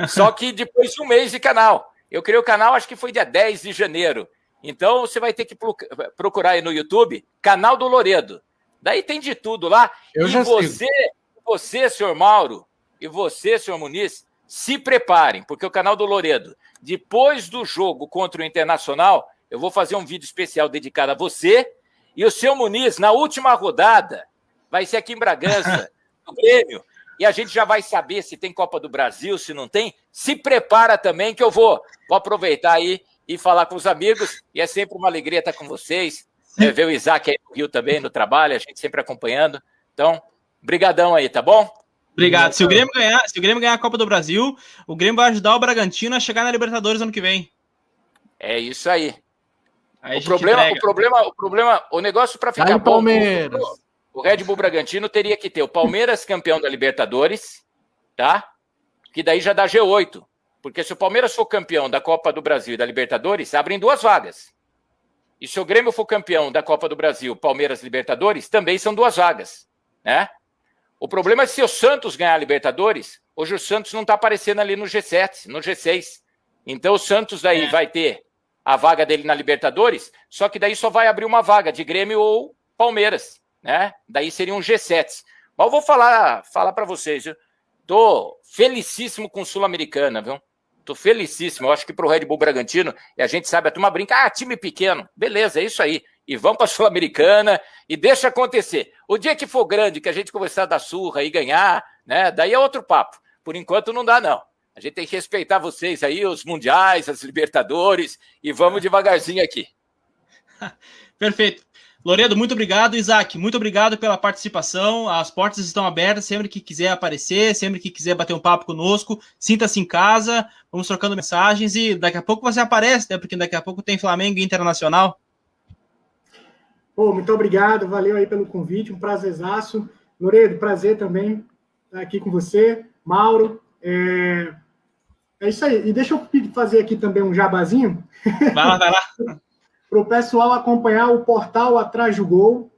só que depois de um mês de canal. Eu criei o canal, acho que foi dia 10 de janeiro. Então, você vai ter que procurar aí no YouTube, canal do Loredo. Daí tem de tudo lá. Você, senhor Mauro, e você, senhor Muniz, se preparem, porque o canal do Loredo, depois do jogo contra o Internacional, eu vou fazer um vídeo especial dedicado a você, e o seu Muniz, na última rodada, vai ser aqui em Bragança, no Grêmio, e a gente já vai saber se tem Copa do Brasil, se não tem. Se prepara também, que eu vou aproveitar aí e falar com os amigos, e é sempre uma alegria estar com vocês, ver o Isaac aí no Rio também, no trabalho, a gente sempre acompanhando. Então, brigadão aí, tá bom? Obrigado. Se o Grêmio ganhar a Copa do Brasil, o Grêmio vai ajudar o Bragantino a chegar na Libertadores ano que vem. É isso aí. Aí o negócio para ficar bom, Palmeiras. O Red Bull Bragantino teria que ter o Palmeiras campeão da Libertadores, tá? Que daí já dá G8. Porque se o Palmeiras for campeão da Copa do Brasil e da Libertadores, abrem 2 vagas. E se o Grêmio for campeão da Copa do Brasil, Palmeiras, Libertadores, também são 2 vagas, né? O problema é se o Santos ganhar a Libertadores, hoje o Santos não está aparecendo ali no G7, no G6. Então o Santos daí vai ter a vaga dele na Libertadores, só que daí só vai abrir uma vaga de Grêmio ou Palmeiras, né? Daí seria um G7. Mas eu vou falar para vocês, viu? Tô felicíssimo com Sul-Americana, viu? Tô felicíssimo. Eu acho que pro Red Bull Bragantino, e a gente sabe, a turma brinca, time pequeno. Beleza, é isso aí. E vamos pra Sul-Americana e deixa acontecer. O dia que for grande, que a gente começar a dar surra e ganhar, né? Daí é outro papo. Por enquanto não dá, não. A gente tem que respeitar vocês aí, os mundiais, as Libertadores, e vamos devagarzinho aqui. Perfeito. Loredo, muito obrigado. Isaac, muito obrigado pela participação. As portas estão abertas sempre que quiser aparecer, sempre que quiser bater um papo conosco. Sinta-se em casa, vamos trocando mensagens e daqui a pouco você aparece, né? Porque daqui a pouco tem Flamengo e Internacional. Muito obrigado, valeu aí pelo convite, um prazerzaço. Loredo, prazer também estar aqui com você. Mauro, é isso aí. E deixa eu fazer aqui também um jabazinho. Vai lá. Para o pessoal acompanhar o portal Atrás do Gol,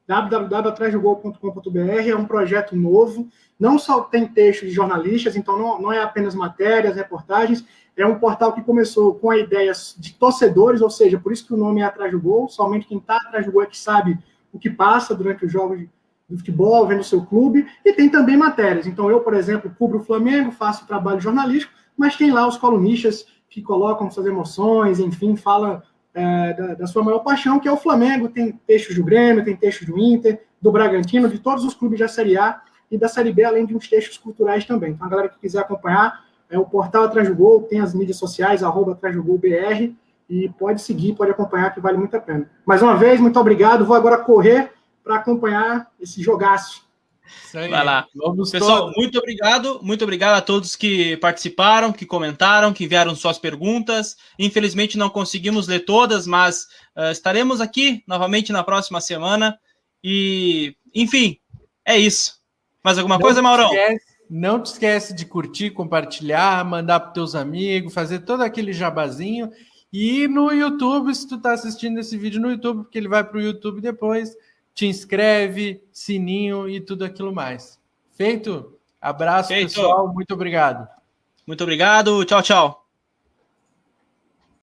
www.atrasdogol.com.br, é um projeto novo, não só tem textos de jornalistas, então não é apenas matérias, reportagens, é um portal que começou com a ideia de torcedores, ou seja, por isso que o nome é Atrás do Gol, somente quem está atrás do gol é que sabe o que passa durante os jogos de futebol, vendo o seu clube, e tem também matérias. Então eu, por exemplo, cubro o Flamengo, faço trabalho jornalístico, mas tem lá os colunistas que colocam suas emoções, enfim, fala da sua maior paixão, que é o Flamengo. Tem textos do Grêmio, tem textos do Inter, do Bragantino, de todos os clubes da Série A e da Série B, além de uns textos culturais também. Então, a galera que quiser acompanhar, o portal Atrás do Gol, tem as mídias sociais, @AtrásDoGolBR, e pode seguir, pode acompanhar, que vale muito a pena. Mais uma vez, muito obrigado. Vou agora correr para acompanhar esse jogaço. Vai lá. Pessoal, muito obrigado a todos que participaram, que comentaram, que enviaram suas perguntas. Infelizmente não conseguimos ler todas, mas estaremos aqui novamente na próxima semana. E, enfim, é isso. Mais alguma coisa, Maurão? Não te esquece de curtir, compartilhar, mandar para os teus amigos, fazer todo aquele jabazinho. E no YouTube, se tu tá assistindo esse vídeo no YouTube, porque ele vai para o YouTube depois, te inscreve, sininho e tudo aquilo mais. Feito? Abraço, pessoal. Muito obrigado. Muito obrigado. Tchau, tchau.